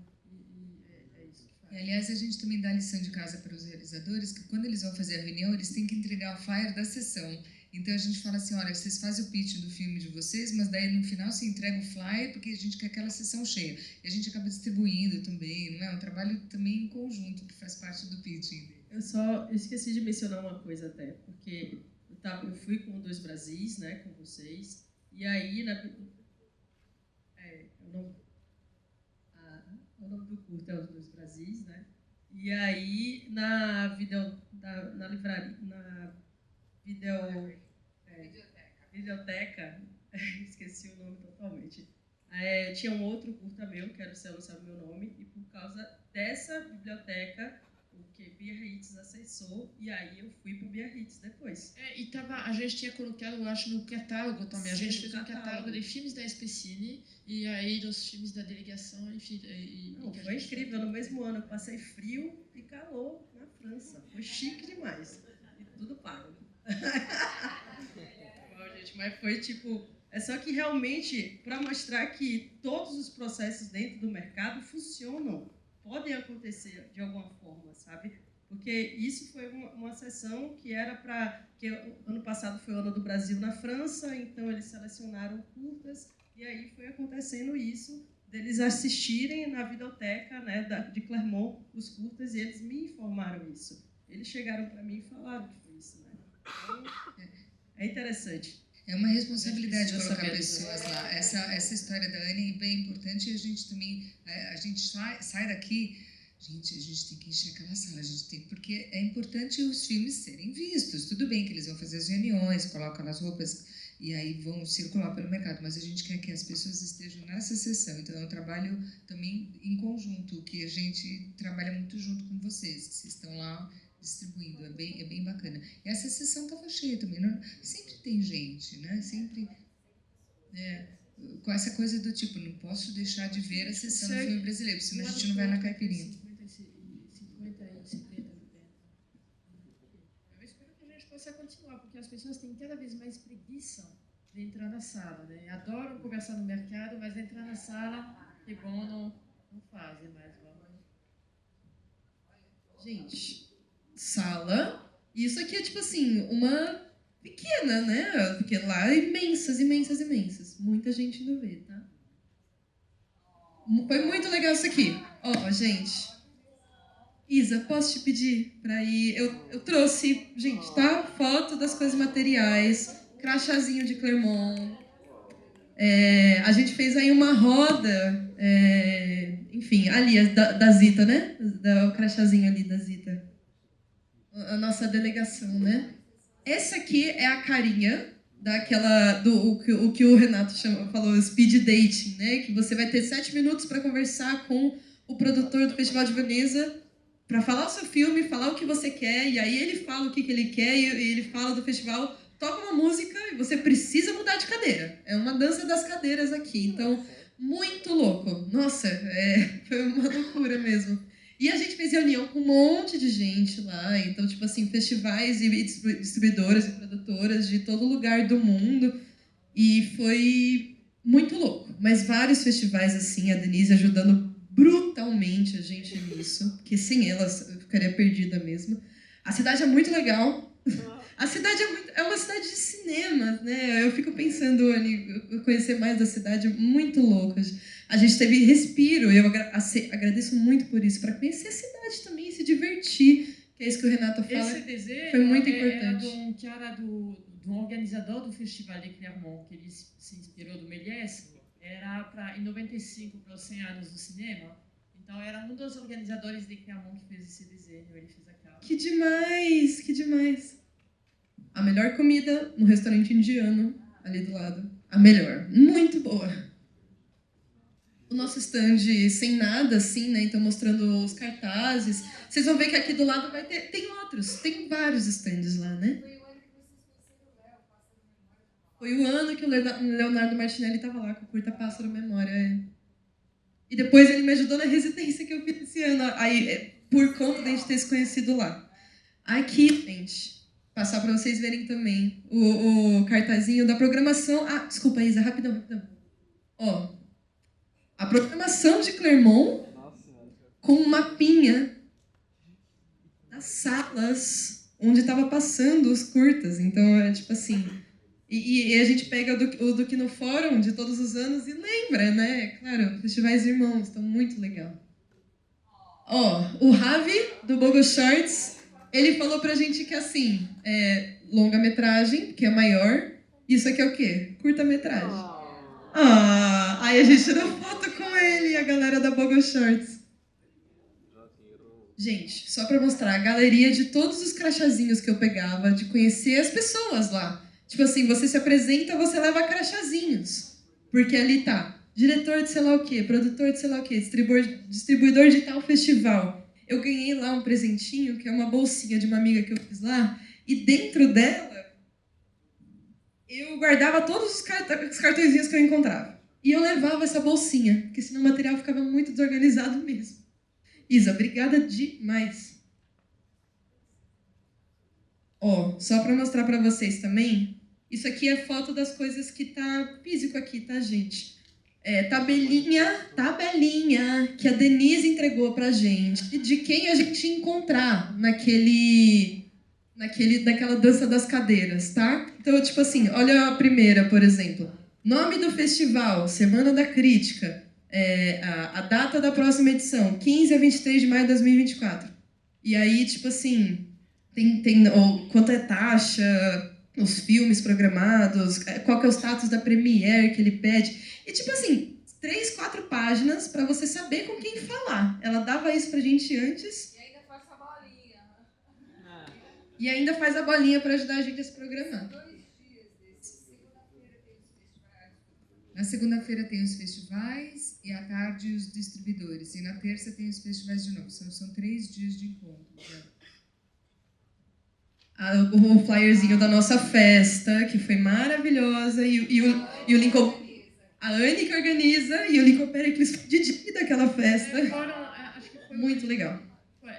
É isso que faz. E, aliás, a gente também dá lição de casa para os realizadores, que quando eles vão fazer a reunião, eles têm que entregar o flyer da sessão. Então a gente fala assim, olha, vocês fazem o pitch do filme de vocês, mas daí no final você entrega o flyer porque a gente quer aquela sessão cheia. E a gente acaba distribuindo também, não é? Um trabalho também em conjunto que faz parte do pitching. Eu esqueci de mencionar uma coisa até, porque eu fui com o Dois Brasis, né, com vocês, e aí o nome do curto é Os Dois Brasis, né? E aí na videoteca, esqueci o nome totalmente. Tinha um outro curta meu, que era O Céu Não Sabe Meu Nome, e por causa dessa biblioteca, o que Biarritz acessou, e aí eu fui para o Biarritz depois. A gente tinha colocado, eu acho, no catálogo também. A gente fez um catálogo de filmes da Especine e aí dos filmes da delegação, enfim. Foi incrível, no mesmo ano eu passei frio e calor na França. Foi chique demais. E tudo pago. Bom, gente, mas foi tipo... É só que realmente, para mostrar que todos os processos dentro do mercado funcionam, podem acontecer de alguma forma, sabe? Porque isso foi uma sessão que era para... que ano passado foi o Ano do Brasil na França, então eles selecionaram curtas, e aí foi acontecendo isso, deles assistirem na videoteca, né, de Clermont, os curtas, e eles me informaram isso. Eles chegaram para mim e falaram que foi isso, né? Então, é interessante. É uma responsabilidade colocar pessoas lá. Essa história da Anne é bem importante e a gente também... A gente sai daqui... Gente, a gente tem que encher aquela sala, porque é importante os filmes serem vistos. Tudo bem que eles vão fazer as reuniões, colocam as roupas e aí vão circular pelo mercado, mas a gente quer que as pessoas estejam nessa sessão. Então, é um trabalho também em conjunto, que a gente trabalha muito junto com vocês, que vocês estão lá distribuindo. É bem bacana. E essa sessão estava cheia também. Sempre tem gente, né? Sempre... com essa coisa do tipo, não posso deixar de ver a sessão do filme brasileiro, senão a gente não vai na caipirinha. 50 e 70 no tempo. Eu espero que a gente possa continuar, porque as pessoas têm cada vez mais preguiça de entrar na sala, né? Adoram conversar no mercado, mas entrar na sala, que bom, não fazem mais. Gente, sala, isso aqui é tipo assim, uma pequena, né? Porque lá é imensas. Muita gente indo ver, tá? Foi muito legal isso aqui. Ó, gente. Isa, posso te pedir pra ir? Eu trouxe, gente, tá? Foto das coisas materiais, crachazinho de Clermont. A gente fez aí uma roda, enfim, ali, da Zita, né? O crachazinho ali da Zita. A nossa delegação, né? Essa aqui é a carinha daquela o que o Renato falou, speed dating, né? Que você vai ter 7 minutos para conversar com o produtor do Festival de Veneza para falar o seu filme, falar o que você quer, e aí ele fala o que ele quer e ele fala do festival, toca uma música e você precisa mudar de cadeira. É uma dança das cadeiras aqui, então muito louco. Nossa, foi uma loucura mesmo. E a gente fez reunião com um monte de gente lá, então, tipo assim, festivais e distribuidoras e produtoras de todo lugar do mundo, e foi muito louco. Mas vários festivais, assim, a Denise ajudando brutalmente a gente nisso, porque sem ela eu ficaria perdida mesmo. A cidade é muito legal. A cidade é uma cidade de cinema, né? Eu fico pensando, Anny, conhecer mais da cidade, muito louca. A gente teve respiro, eu agradeço muito por isso, para conhecer a cidade também, se divertir, que é isso que o Renato fala. Esse desenho foi muito importante. Era de um cara do organizador do Festival de Clermont, que ele se inspirou do Méliès, era em 95 para os 100 anos do cinema, então era um dos organizadores de Clermont que fez esse desenho, ele fez a capa. Que demais, que demais. A melhor comida no restaurante indiano, ali do lado. A melhor, muito boa. O nosso stand sem nada, assim, né? Então, mostrando os cartazes. Vocês vão ver que aqui do lado vai ter... Tem outros, tem vários stands lá, né? Foi o ano que o Leonardo Martinelli estava lá com o Curta Pássaro Memória. É. E depois ele me ajudou na residência que eu fiz esse ano. Aí, por conta de a gente ter se conhecido lá. Aqui, gente, passar para vocês verem também o cartazinho da programação. Ah, desculpa, Isa, rapidão. Ó, a programação de Clermont com um mapinha das salas onde estava passando os curtas. Então, é tipo assim... E a gente pega o do Kino Fórum de todos os anos e lembra, né? Claro, festivais irmãos, estão muito legal. Ó, o Ravi, do Bogo Shorts, ele falou pra gente que, assim, longa-metragem, que é maior. Isso aqui é o quê? Curta-metragem. Aí a gente tirou foto com ele e a galera da Bogo Shorts. Gente, só pra mostrar a galeria de todos os crachazinhos que eu pegava, de conhecer as pessoas lá. Tipo assim, você se apresenta, você leva crachazinhos. Porque ali tá diretor de sei lá o quê, produtor de sei lá o quê, distribuidor de tal festival. Eu ganhei lá um presentinho, que é uma bolsinha de uma amiga que eu fiz lá, e dentro dela, eu guardava todos os cartõezinhos que eu encontrava. E eu levava essa bolsinha, porque senão o material ficava muito desorganizado mesmo. Isa, obrigada demais. Ó, só para mostrar para vocês também, isso aqui é foto das coisas que tá físico aqui, tá, gente? Tabelinha que a Denise entregou pra gente, de quem a gente encontrar naquela dança das cadeiras, tá? Então, tipo assim, olha a primeira, por exemplo. Nome do festival, Semana da Crítica, a data da próxima edição, 15 a 23 de maio de 2024. E aí, tipo assim... Tem quanto é taxa, os filmes programados, qual que é o status da Premiere que ele pede. E, tipo assim, 3, 4 páginas para você saber com quem falar. Ela dava isso pra gente antes. E ainda faz essa bolinha. E ainda faz a bolinha para ajudar a gente a se programar. 2 dias desses. Segunda-feira tem os festivais. Na segunda-feira tem os festivais e à tarde os distribuidores. E na terça tem os festivais de novo. São 3 dias de encontro. Né? O flyerzinho da nossa festa, que foi maravilhosa, e o Lincoln... A Anne que organiza, e o Lincoln Pericles foi DJ daquela festa. Acho que foi muito legal.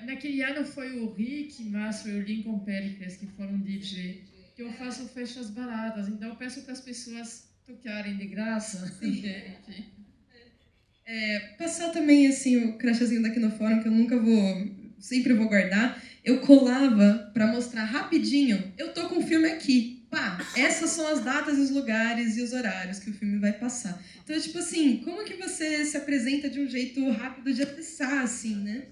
Naquele ano foi o Rick, mas foi o Lincoln Pericles que foram DJ. Que eu faço festas baratas, então eu peço para as pessoas tocarem de graça. Passar também assim, o crachazinho daqui no fórum, que eu sempre vou guardar. Eu colava para mostrar rapidinho, eu tô com o filme aqui. Pá, essas são as datas, os lugares e os horários que o filme vai passar. Então, tipo assim, como que você se apresenta de um jeito rápido de acessar, assim, né?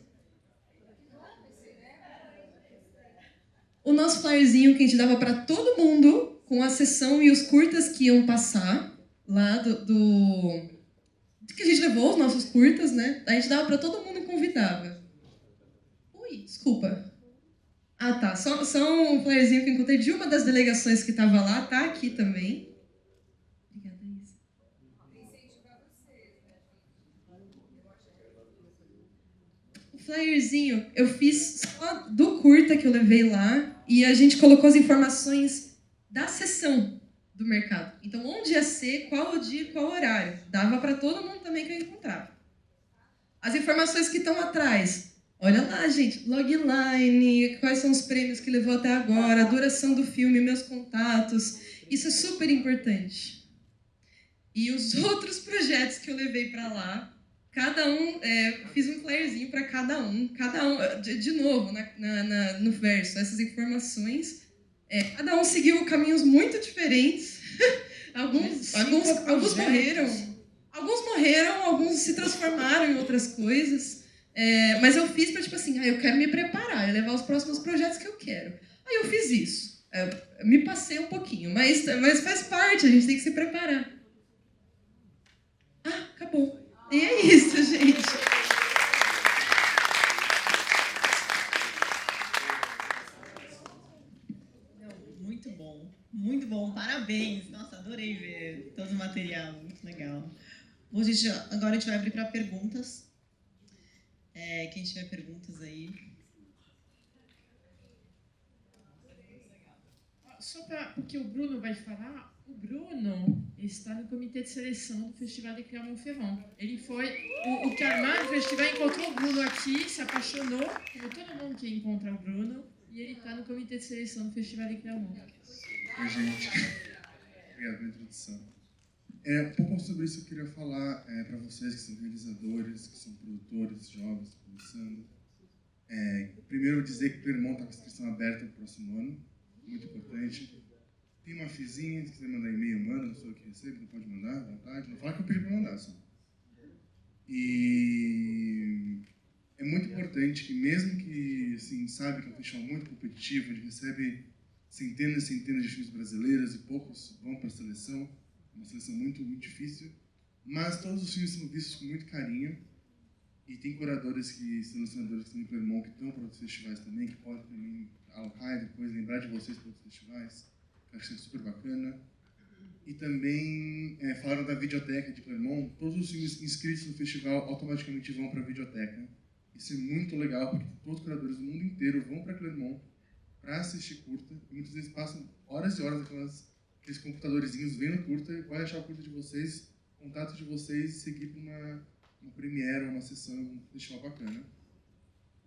O nosso flyerzinho que a gente dava para todo mundo, com a sessão e os curtas que iam passar, lá que a gente levou, os nossos curtas, né? A gente dava para todo mundo e convidava. Ui, desculpa. Ah, tá. Só um flyerzinho que eu encontrei de uma das delegações que estava lá, tá aqui também. Obrigada, Isa. O flyerzinho eu fiz só do curta que eu levei lá e a gente colocou as informações da sessão do mercado. Então, onde ia ser, qual o dia e qual o horário. Dava para todo mundo também que eu encontrava. As informações que estão atrás. Olha lá, gente, logline, quais são os prêmios que levou até agora, a duração do filme, meus contatos. Isso é super importante. E os outros projetos que eu levei para lá, cada um, fiz um flyerzinho para cada um, de novo, no verso, essas informações. Cada um seguiu caminhos muito diferentes. Alguns morreram, alguns se transformaram em outras coisas. Mas eu fiz para, tipo assim, eu quero me preparar, levar os próximos projetos que eu quero. Aí eu fiz isso. Me passei um pouquinho, mas faz parte, a gente tem que se preparar. Acabou. E é isso, gente. muito bom, parabéns. Nossa, adorei ver todo o material, muito legal. Bom, gente, agora a gente vai abrir para perguntas. Quem tiver perguntas aí. Só porque o Bruno vai falar, o Bruno está no comitê de seleção do Festival de Clermont-Ferrand. Ele foi, o Carman do festival encontrou o Bruno aqui, se apaixonou, como todo mundo que encontra o Bruno, e ele está no comitê de seleção do Festival de Clermont. Oi, gente. Obrigado pela introdução. Um pouco sobre isso eu queria falar para vocês que são realizadores, que são produtores jovens, começando. Primeiro, dizer que o Clermont está com a inscrição aberta no próximo ano, muito importante. Tem uma fizinha, se quiser mandar e-mail, manda, não sou eu que recebo, não pode mandar, à vontade. Não fala que eu pedi para mandar, só. E é muito importante que, mesmo que, assim, sabe que é um festival muito competitivo, a gente recebe centenas e centenas de filmes brasileiros e poucos vão para a seleção, uma seleção muito, muito difícil, mas todos os filmes são vistos com muito carinho e tem curadores que selecionadores que estão em Clermont que estão para outros festivais também, que podem também alocar e depois lembrar de vocês para outros festivais, que eu acho que é super bacana. E também falaram da videoteca de Clermont, todos os filmes inscritos no festival automaticamente vão para a videoteca. Isso é muito legal, porque todos os curadores do mundo inteiro vão para Clermont para assistir curta, e muitas vezes passam horas e horas aqueles computadorzinhos vendo curta, e vai achar o curta de vocês, contato de vocês e seguir para uma premiere, uma sessão, um festival bacana.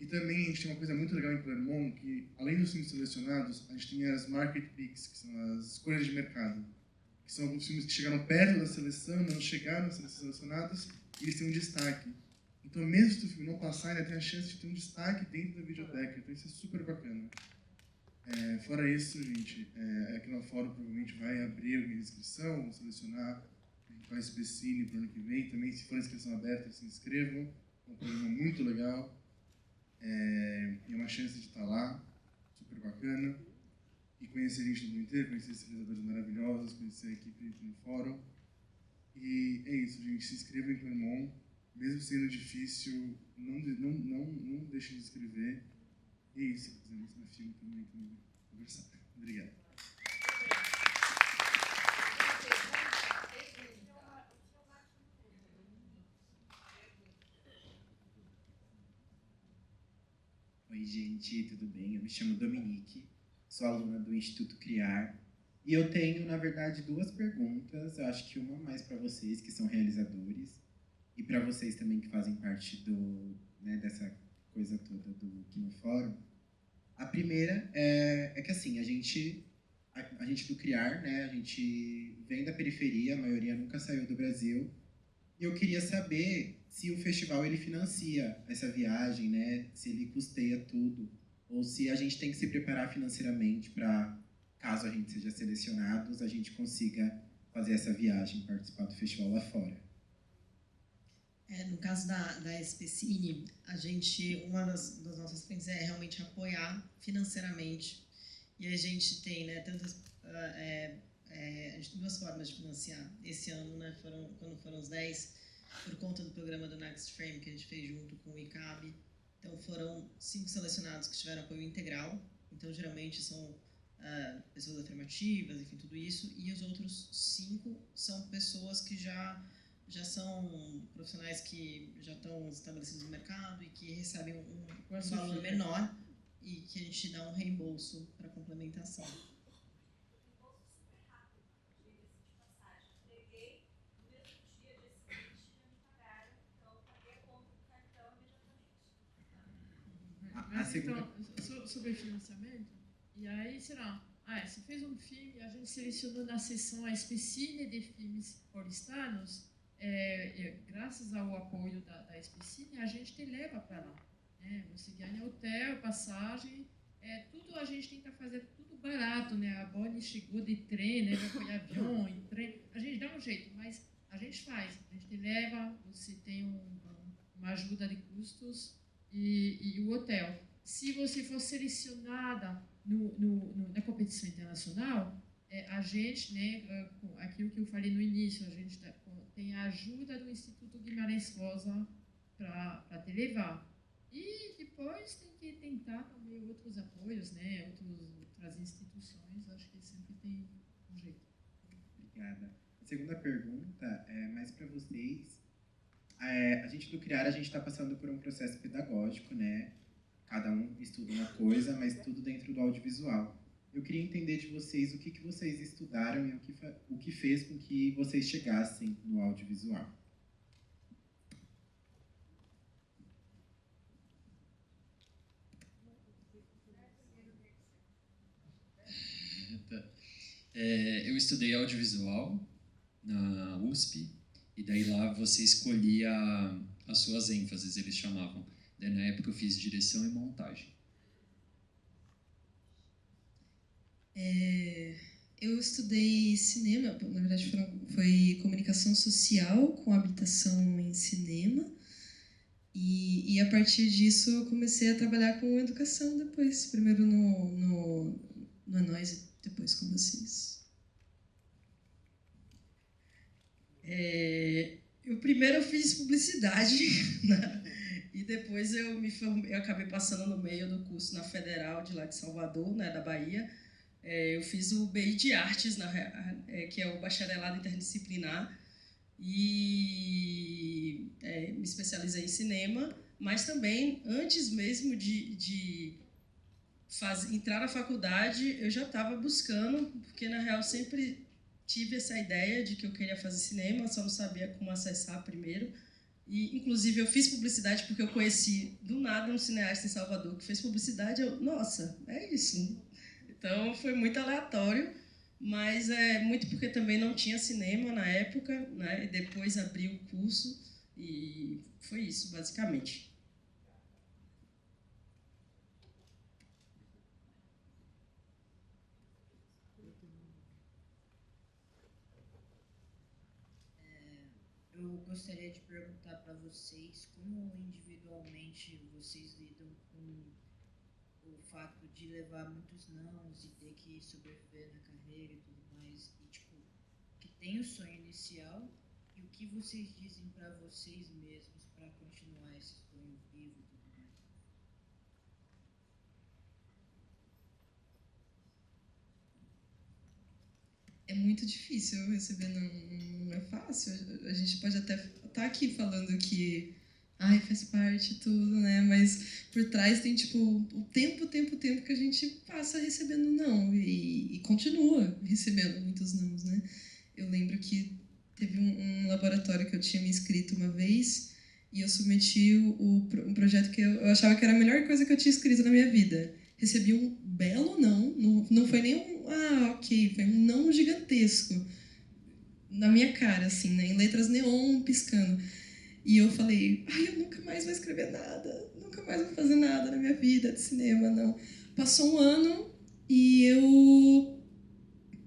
E também a gente tem uma coisa muito legal em Clermont, que além dos filmes selecionados, a gente tem as market picks, que são as escolhas de mercado, que são alguns filmes que chegaram perto da seleção, não chegaram a ser selecionados, e eles têm um destaque. Então, mesmo se o filme não passar, ainda tem a chance de ter um destaque dentro da videoteca, então isso é super bacana. Fora isso, gente, aqui no fórum provavelmente vai abrir a inscrição, vamos selecionar, a gente vai Specine para o ano que vem, também se for inscrição aberta, se inscrevam, é um programa muito legal, e é uma chance de estar lá, super bacana, e conhecer a gente do mundo inteiro, conhecer esses realizadores maravilhosos, conhecer a equipe no fórum, e é isso, gente, se inscrevam em Clermont, mesmo sendo difícil, não deixem de escrever. E é isso, se quiser mostrar filme também, conversar. Obrigado. Oi, gente, tudo bem? Eu me chamo Dominique, sou aluna do Instituto Criar. E eu tenho, na verdade, duas perguntas. Eu acho que uma mais para vocês, que são realizadores, e para vocês também que fazem parte dessa coisa toda do Kino Fórum. A primeira é que assim, a gente do Criar, né, a gente vem da periferia, a maioria nunca saiu do Brasil, e eu queria saber se o festival ele financia essa viagem, né, se ele custeia tudo, ou se a gente tem que se preparar financeiramente para, caso a gente seja selecionados, a gente consiga fazer essa viagem, participar do festival lá fora. No caso da Specine, uma das nossas frentes é realmente apoiar financeiramente. E a gente tem, né, a gente tem duas formas de financiar. Esse ano, né, quando foram os 10, por conta do programa do Next Frame, que a gente fez junto com o ICAB. Então, foram 5 selecionados que tiveram apoio integral. Então, geralmente, são pessoas afirmativas, enfim, tudo isso. E os outros 5 são pessoas que já são profissionais que já estão estabelecidos no mercado e que recebem um valor menor e que a gente dá um reembolso para complementação. Então, sobre financiamento, e aí, será? Você fez um filme, a gente selecionou na sessão a Specine de filmes paulistanos. Graças ao apoio da Specine, a gente te leva para lá. Né? Você ganha hotel, passagem, tudo a gente tenta fazer tudo barato. Né? A Bonnie chegou de trem, né? Já foi avião, em trem. A gente dá um jeito, mas a gente faz. A gente te leva, você tem uma ajuda de custos e o hotel. Se você for selecionada na competição internacional, a gente, né, aquilo que eu falei no início, a gente tem a ajuda do Instituto Guimarães Rosa para te levar. E depois tem que tentar também outros apoios, né, outras instituições. Acho que tem um jeito. Obrigada. A segunda pergunta é mais para vocês. A gente do Criar, a gente está passando por um processo pedagógico, né? Cada um estuda uma coisa, mas tudo dentro do audiovisual. Eu queria entender de vocês o que vocês estudaram e o que fez com que vocês chegassem no audiovisual. Eu estudei audiovisual na USP, e daí lá você escolhia as suas ênfases, eles chamavam. Daí, na época eu fiz direção e montagem. Eu estudei cinema, na verdade foi comunicação social com habilitação em cinema, e a partir disso eu comecei a trabalhar com educação depois, primeiro no Nós e depois com vocês. Eu primeiro fiz publicidade, né? E depois eu acabei passando no meio do curso na Federal de lá de Salvador, né, da Bahia. Eu fiz o BI de Artes, que é o Bacharelado Interdisciplinar, e me especializei em cinema, mas também, antes mesmo de entrar na faculdade, eu já estava buscando, porque na real sempre tive essa ideia de que eu queria fazer cinema, só não sabia como acessar primeiro. E, inclusive, eu fiz publicidade porque eu conheci, do nada, um cineasta em Salvador que fez publicidade. Nossa, é isso. Então, foi muito aleatório, mas é muito porque também não tinha cinema na época, né? E depois abri o curso e foi isso, basicamente. Eu gostaria de perguntar para vocês como individualmente vocês lidam com o fato de levar muitos nãos e ter que sobreviver na carreira e tudo mais, e tipo, que tem o sonho inicial, e o que vocês dizem para vocês mesmos para continuar esse sonho vivo e tudo mais. É muito difícil receber, não é fácil. A gente pode até estar aqui falando que faz parte tudo, né? Mas por trás tem, tipo, o tempo que a gente passa recebendo não. E continua recebendo muitos nãos, né? Eu lembro que teve um laboratório que eu tinha me inscrito uma vez e eu submeti um projeto que eu achava que era a melhor coisa que eu tinha escrito na minha vida. Recebi um belo não foi nem ok, foi um não gigantesco na minha cara, assim, né, em letras neon piscando. E eu falei, eu nunca mais vou escrever nada, nunca mais vou fazer nada na minha vida de cinema, não. Passou um ano e eu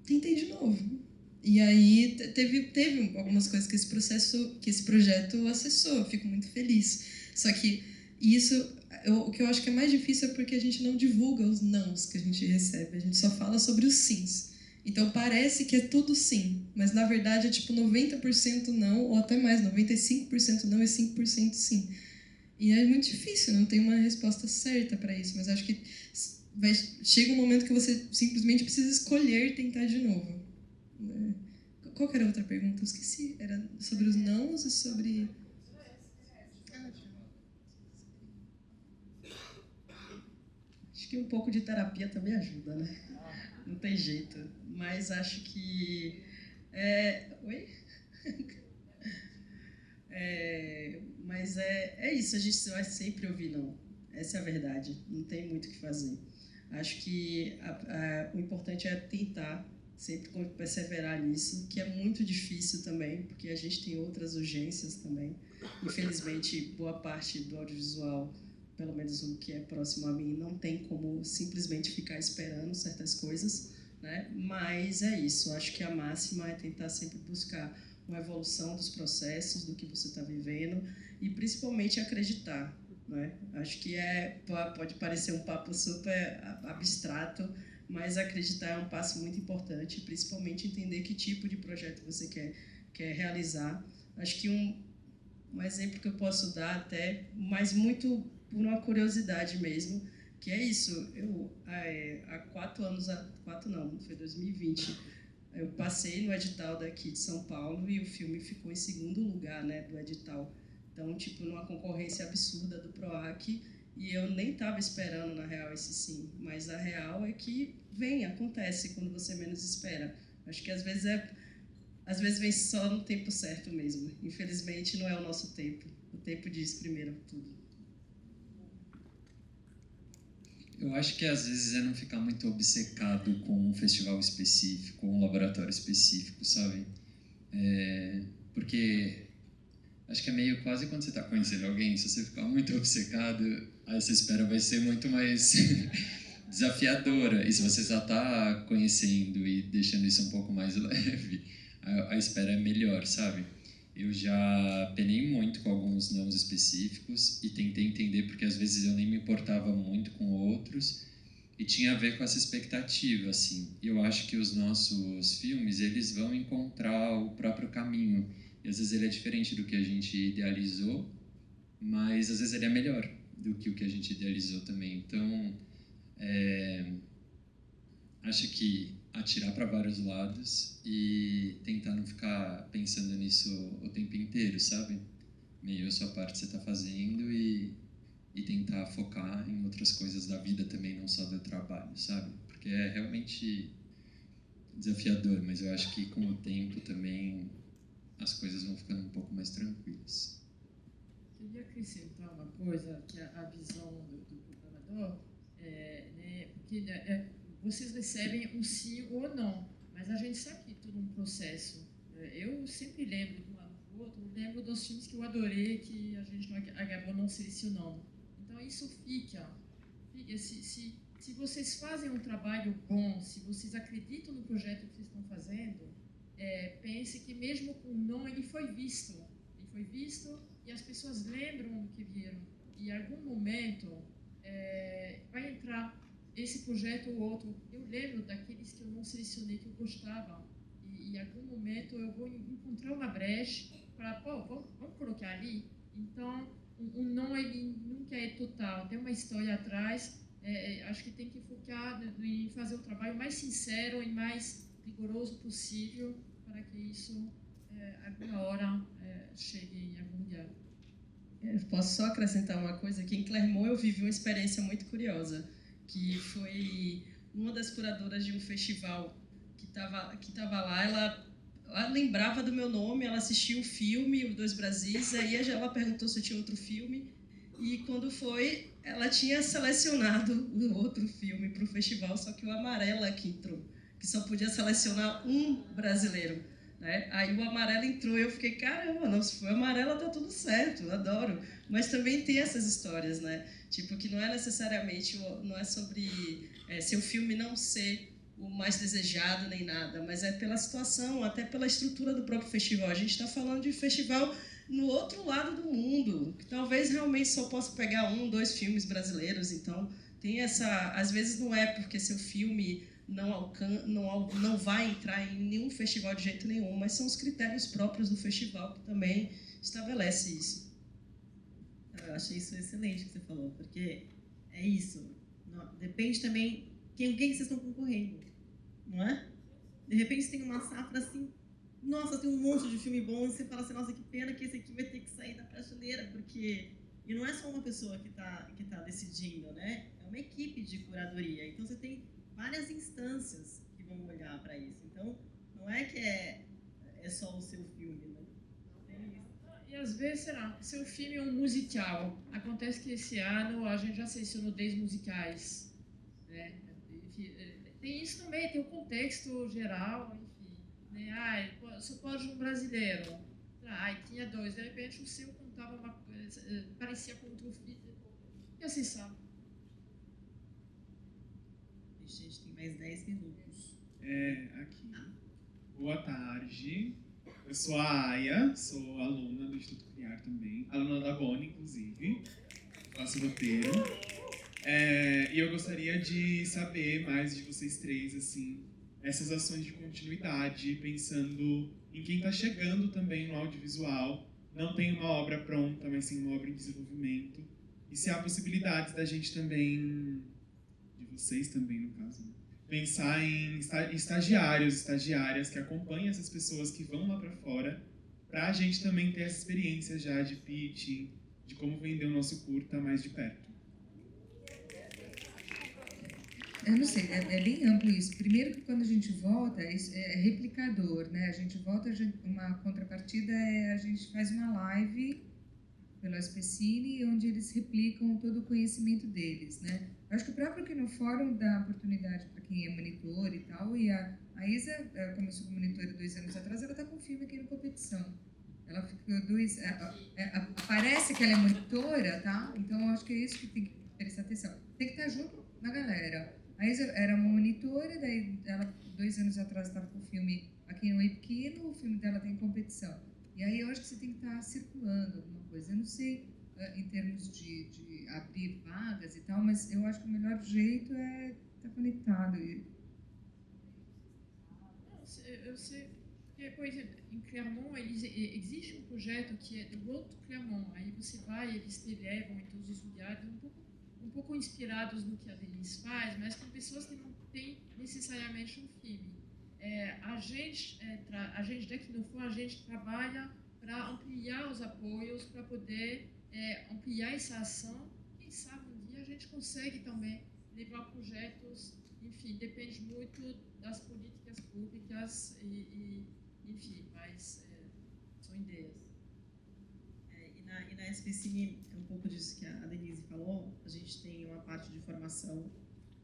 tentei de novo. E aí teve algumas coisas que esse projeto acessou, eu fico muito feliz. Só que o que eu acho que é mais difícil é porque a gente não divulga os nãos que a gente recebe, a gente só fala sobre os sims. Então parece que é tudo sim, mas na verdade é tipo 90% não, ou até mais, 95% não e 5% sim. E é muito difícil, não tem uma resposta certa para isso, mas acho que chega um momento que você simplesmente precisa escolher tentar de novo. Qual que era a outra pergunta? Eu esqueci. Era sobre os nãos e sobre... Acho que um pouco de terapia também ajuda, né? Não tem jeito. Mas acho que... Oi? Mas é isso, a gente vai sempre ouvir não. Essa é a verdade. Não tem muito o que fazer. Acho que o importante é tentar sempre perseverar nisso, que é muito difícil também, porque a gente tem outras urgências também. Infelizmente, boa parte do audiovisual, pelo menos o que é próximo a mim, não tem como simplesmente ficar esperando certas coisas, né? Mas é isso, acho que a máxima é tentar sempre buscar uma evolução dos processos, do que você está vivendo, e principalmente acreditar, né? Acho que pode parecer um papo super abstrato, mas acreditar é um passo muito importante, principalmente entender que tipo de projeto você quer realizar. Acho que um exemplo que eu posso dar até, mas muito por uma curiosidade mesmo, Que é isso, há 4 anos, 4 não, foi 2020, eu passei no edital daqui de São Paulo e o filme ficou em segundo lugar, né, do edital. Então, tipo, numa concorrência absurda do PROAC, e eu nem estava esperando, na real, esse sim. Mas a real é que acontece quando você menos espera. Acho que às vezes vem só no tempo certo mesmo. Infelizmente, não é o nosso tempo. O tempo diz primeiro tudo. Eu acho que às vezes é não ficar muito obcecado com um festival específico, um laboratório específico, sabe? Porque acho que é meio quase quando você está conhecendo alguém, se você ficar muito obcecado, aí essa espera vai ser muito mais desafiadora. E se você já está conhecendo e deixando isso um pouco mais leve, a espera é melhor, sabe? Eu já penei muito com alguns nãos específicos e tentei entender porque às vezes eu nem me importava muito com outros e tinha a ver com essa expectativa, assim. Eu acho que os nossos filmes, eles vão encontrar o próprio caminho. E às vezes ele é diferente do que a gente idealizou, mas às vezes ele é melhor do que o que a gente idealizou também. Então, acho que atirar para vários lados e tentar não ficar pensando nisso o tempo inteiro, sabe? Meio a sua parte você está fazendo e tentar focar em outras coisas da vida também, não só do trabalho, sabe? Porque é realmente desafiador, mas eu acho que com o tempo também as coisas vão ficando um pouco mais tranquilas. Queria acrescentar uma coisa, que é a visão do programador, né, porque vocês recebem um sim ou não, mas a gente sabe que tudo um processo. Eu sempre lembro de um ano para o outro, lembro dos filmes que eu adorei, que a gente acabou não selecionando. Então isso fica se vocês fazem um trabalho bom, se vocês acreditam no projeto que vocês estão fazendo, pense que mesmo com não, ele foi visto e as pessoas lembram do que viram. E em algum momento vai entrar esse projeto ou outro. Eu lembro daqueles que eu não selecionei, que eu gostava. E em algum momento eu vou encontrar uma brecha para, vamos colocar ali. Então, o não, ele nunca é total. Tem uma história atrás. Acho que tem que focar em fazer o trabalho mais sincero e mais rigoroso possível para que isso, alguma hora, chegue em algum lugar. Eu posso só acrescentar uma coisa, que em Clermont eu vivi uma experiência muito curiosa, que foi uma das curadoras de um festival que estava lá, ela lembrava do meu nome, ela assistiu o filme, o Dois Brasis, aí ela perguntou se eu tinha outro filme, e quando foi, ela tinha selecionado o outro filme para o festival, só que o Amarela que entrou, que só podia selecionar um brasileiro, né? Aí o Amarela entrou e eu fiquei, caramba, não, se for Amarela tá tudo certo, eu adoro. Mas também tem essas histórias, né? Tipo, que não é necessariamente, não é sobre seu filme não ser o mais desejado nem nada, mas é pela situação, até pela estrutura do próprio festival. A gente está falando de festival no outro lado do mundo, que talvez realmente só possa pegar 1, 2 filmes brasileiros, então tem essa... Às vezes não é porque seu filme não vai entrar em nenhum festival de jeito nenhum, mas são os critérios próprios do festival que também estabelece isso. Eu achei isso excelente que você falou, porque é isso. Depende também com quem vocês estão concorrendo, não é? De repente você tem uma safra assim, nossa, tem um monte de filme bom, e você fala assim, nossa, que pena que esse aqui vai ter que sair da prateleira, porque... E não é só uma pessoa que tá decidindo, né? É uma equipe de curadoria, então você tem várias instâncias que vão olhar para isso. Então, não é que é só o seu filme, né? E às vezes, seu filme é um musical. Acontece que esse ano a gente já selecionou 10 musicais, né? Enfim, tem isso também, tem o contexto geral, enfim, né? Só pode um brasileiro. Tinha 2, de repente o seu contava uma coisa, parecia com outro filme. E assim sabe. A gente tem mais 10 minutos. Aqui. Boa tarde. Eu sou a Aya, sou aluna do Instituto Criar também. Aluna da Boni, inclusive. Faço roteiro. E eu gostaria de saber mais de vocês três, assim, essas ações de continuidade, pensando em quem está chegando também no audiovisual, não tem uma obra pronta, mas sim uma obra em desenvolvimento. E se há possibilidades da gente também vocês também, no caso, né? Pensar em estagiários, estagiárias que acompanhem essas pessoas que vão lá para fora, para a gente também ter essa experiência já de pitching, de como vender o nosso curta mais de perto. Eu não sei, é bem amplo isso. Primeiro que quando a gente volta, é replicador, né? A gente volta, uma contrapartida a gente faz uma live pelo SPCine, onde eles replicam todo o conhecimento deles, né? Eu acho que o próprio Kinofórum dá oportunidade para quem é monitor e tal, e a Isa começou como monitora 2 anos atrás, ela está com filme aqui no Competição. Ela ficou parece que ela é monitora, tá? Então eu acho que é isso que tem que prestar atenção. Tem que estar junto na galera. A Isa era uma monitora, daí ela 2 anos atrás estava com o filme aqui no Ipquino, o filme dela tem competição. E aí eu acho que você tem que estar circulando alguma coisa. Eu não sei em termos de abrir vagas e tal, mas eu acho que o melhor jeito é estar conectado. Eu sei, porque, por exemplo, em Clermont existe um projeto que é The Road to Clermont. Aí você vai, eles te levam em todos os lugares, um pouco inspirados no que a Denise faz, mas com pessoas que não têm necessariamente um filme. A gente da Kinofórum, a gente trabalha para ampliar os apoios, para poder ampliar essa ação. Quem sabe um dia a gente consegue também levar projetos, enfim, depende muito das políticas públicas enfim, mas são ideias. E na SPCine, é um pouco disso que a Denise falou, a gente tem uma parte de formação.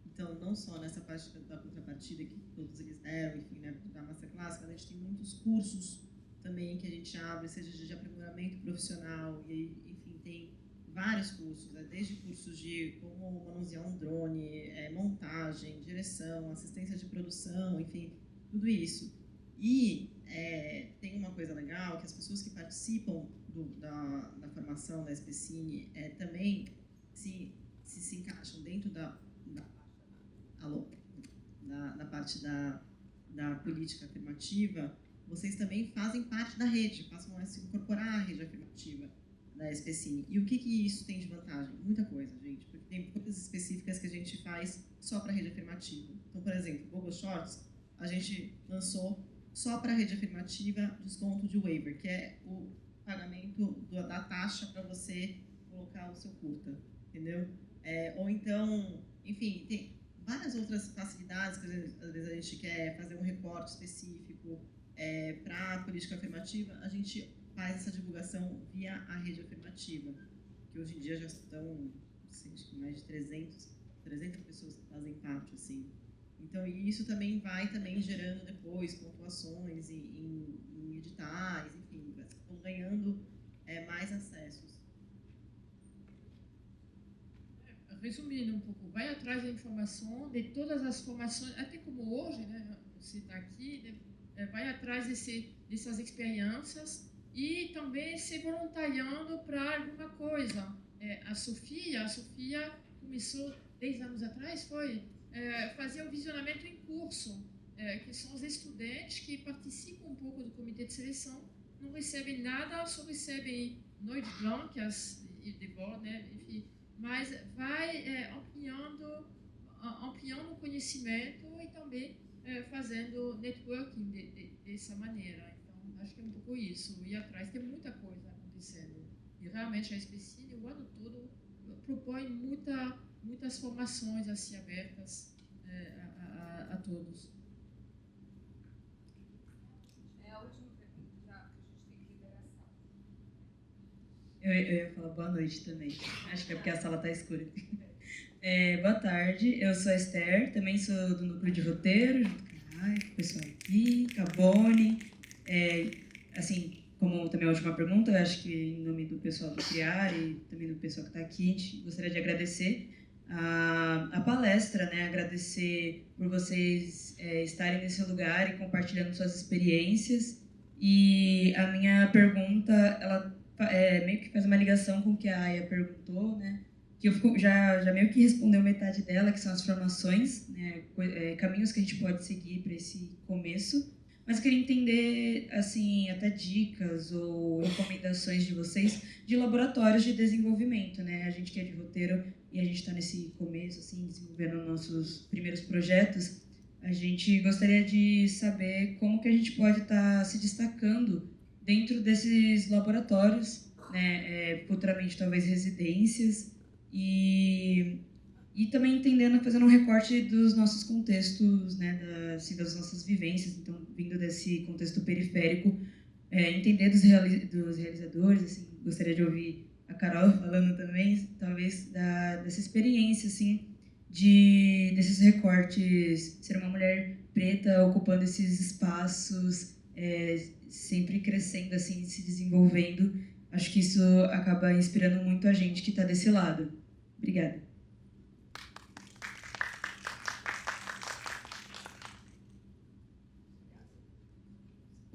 Então, não só nessa parte da contrapartida que todos eles deram, enfim, né, da Masterclass, mas a gente tem muitos cursos também que a gente abre, seja de aprimoramento profissional, e enfim, tem vários cursos, né, desde cursos de como manusear um drone, montagem, direção, assistência de produção, enfim, tudo isso. E tem uma coisa legal, que as pessoas que participam da formação da SPCine também se encaixam dentro da parte da política afirmativa, vocês também fazem parte da rede, passam a se incorporar à rede afirmativa da SPCine. E o que isso tem de vantagem? Muita coisa, gente, porque tem coisas específicas que a gente faz só para a rede afirmativa. Então, por exemplo, o Google Shorts, a gente lançou só para a rede afirmativa desconto de waiver, que é o pagamento da taxa para você colocar o seu curta, entendeu? Ou então, enfim, tem várias outras facilidades que às vezes a gente quer fazer um recorte específico para a política afirmativa, a gente faz essa divulgação via a rede afirmativa, que hoje em dia já estão, não sei, acho que mais de 300 pessoas que fazem parte, assim. Então, isso também vai gerando depois pontuações em editais, enfim, vão ganhando mais acessos. Resumindo um pouco, vai atrás da informação, de todas as formações, até como hoje, né, você está aqui, vai atrás dessas experiências e também se voluntariando para alguma coisa. A Sofia começou 10 anos atrás, fazer o visionamento em curso, que são os estudantes que participam um pouco do comitê de seleção, não recebem nada, só recebem noite blancas e devoram, né, enfim, mas vai ampliando o conhecimento e também fazendo networking dessa maneira. Então, acho que é um pouco isso. Ir atrás, tem muita coisa acontecendo. E realmente a SPCine, o ano todo, propõe muitas formações assim, abertas a todos. É a última pergunta, já que a gente tem que liberar a sala. Eu ia falar boa noite também. Acho que é porque a sala está escura. Boa tarde, eu sou a Esther, também sou do núcleo de roteiro, junto com o pessoal aqui, com a Bonnie. Assim, como também a última pergunta, eu acho que em nome do pessoal do CRIAR e também do pessoal que está aqui, a gente gostaria de agradecer a palestra, né? Agradecer por vocês estarem nesse lugar e compartilhando suas experiências. E a minha pergunta, ela meio que faz uma ligação com o que a Aya perguntou, né? Que eu já meio que respondeu metade dela, que são as formações, né? Caminhos que a gente pode seguir para esse começo. Mas eu queria entender, assim, até dicas ou recomendações de vocês de laboratórios de desenvolvimento, né? A gente que é de roteiro e a gente está nesse começo, assim, desenvolvendo nossos primeiros projetos, a gente gostaria de saber como que a gente pode estar se destacando dentro desses laboratórios, né? Futuramente, talvez, residências e também entendendo, fazendo um recorte dos nossos contextos, né, assim, das nossas vivências, então, vindo desse contexto periférico, entender dos realizadores, assim, gostaria de ouvir a Carol falando também, talvez, dessa experiência, assim, desses recortes, ser uma mulher preta ocupando esses espaços, sempre crescendo, assim, se desenvolvendo. Acho que isso acaba inspirando muito a gente que está desse lado. Obrigada.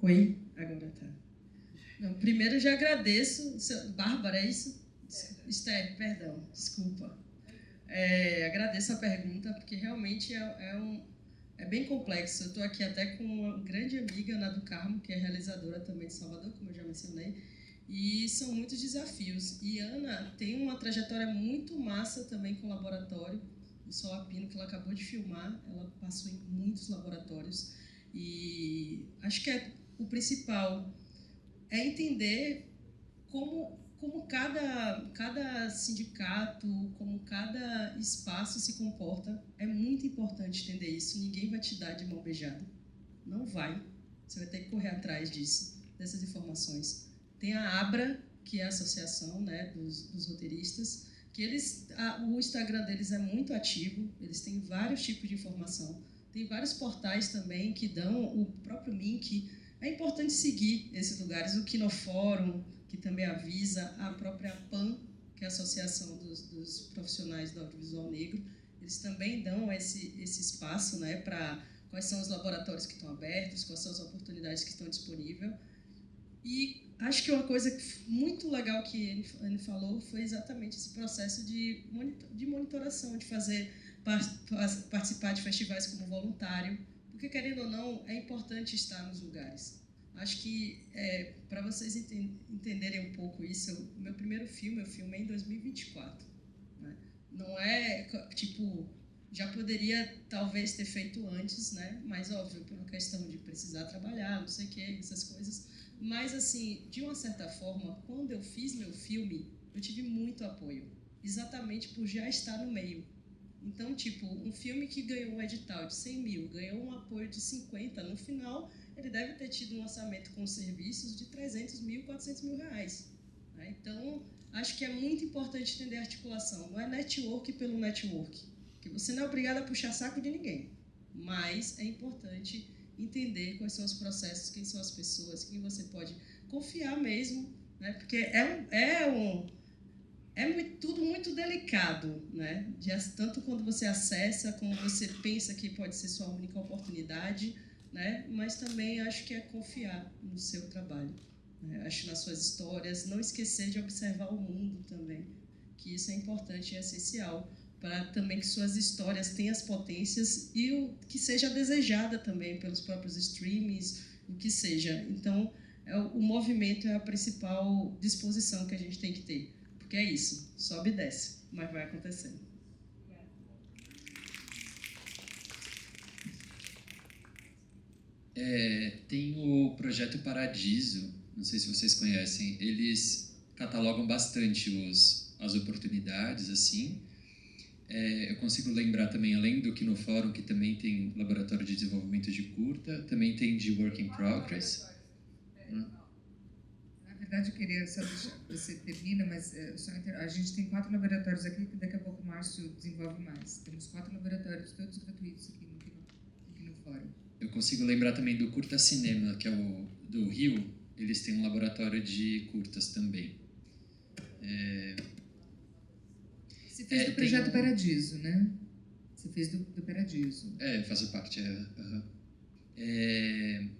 Oi, agora tá. Não, primeiro eu já agradeço. Bárbara, é isso? Esther, perdão, desculpa. Agradeço a pergunta, porque realmente é bem complexo. Eu estou aqui até com uma grande amiga, Ana do Carmo, que é realizadora também de Salvador, como eu já mencionei, e são muitos desafios. E Ana tem uma trajetória muito massa também com o laboratório, o Sol Apino, que ela acabou de filmar. Ela passou em muitos laboratórios e acho que o principal é entender como cada sindicato, como cada espaço se comporta. É muito importante entender isso. Ninguém vai te dar de mão beijada. Não vai. Você vai ter que correr atrás dessas informações. Tem a ABRA, que é a associação, né, dos roteiristas, que o Instagram deles é muito ativo, eles têm vários tipos de informação. Tem vários portais também que dão o próprio link. É importante seguir esses lugares. O Kinofórum, que também avisa, a própria PAN, que é a Associação dos Profissionais do Audiovisual Negro, eles também dão esse espaço, né, para quais são os laboratórios que estão abertos, quais são as oportunidades que estão disponíveis. E acho que uma coisa muito legal que ele falou foi exatamente esse processo de monitoração, de participar de festivais como voluntário, porque, querendo ou não, é importante estar nos lugares. Acho que, para vocês entenderem um pouco isso, o meu primeiro filme eu filmei em 2024. Né? Não é, tipo, já poderia talvez ter feito antes, né? Mas, óbvio, por uma questão de precisar trabalhar, não sei o que, essas coisas. Mas, assim, de uma certa forma, quando eu fiz meu filme, eu tive muito apoio, exatamente por já estar no meio. Então, tipo, um filme que ganhou um edital de 100 mil, ganhou um apoio de 50, no final, ele deve ter tido um orçamento com serviços de 300 mil, 400 mil reais. Né? Então, acho que é muito importante entender a articulação. Não é network pelo network, porque você não é obrigado a puxar saco de ninguém. Mas é importante entender quais são os processos, quem são as pessoas, quem você pode confiar mesmo, né? Porque tudo muito delicado, né? Tanto quando você acessa, como você pensa que pode ser sua única oportunidade, né? Mas também acho que é confiar no seu trabalho, né? Acho nas suas histórias, não esquecer de observar o mundo também, que isso é importante e essencial, para também que suas histórias tenham as potências e que seja desejada também pelos próprios streamings, o que seja. Então, o movimento é a principal disposição que a gente tem que ter. Porque é isso, sobe e desce, mas vai acontecendo. Tem o Projeto Paradiso, não sei se vocês conhecem, eles catalogam bastante as oportunidades, assim. Eu consigo lembrar também, além do Kinofórum, que também tem laboratório de desenvolvimento de curta, também tem de Work in Progress. Na verdade, eu queria só deixar, você termina, mas a gente tem 4 laboratórios aqui, que daqui a pouco o Márcio desenvolve mais. Temos 4 laboratórios, todos gratuitos aqui no Fórum. Eu consigo lembrar também do Curta Cinema, que é o do Rio. Eles têm um laboratório de curtas também. Você fez do Projeto Paradiso, né? Você fez do Paradiso. Eu faço parte.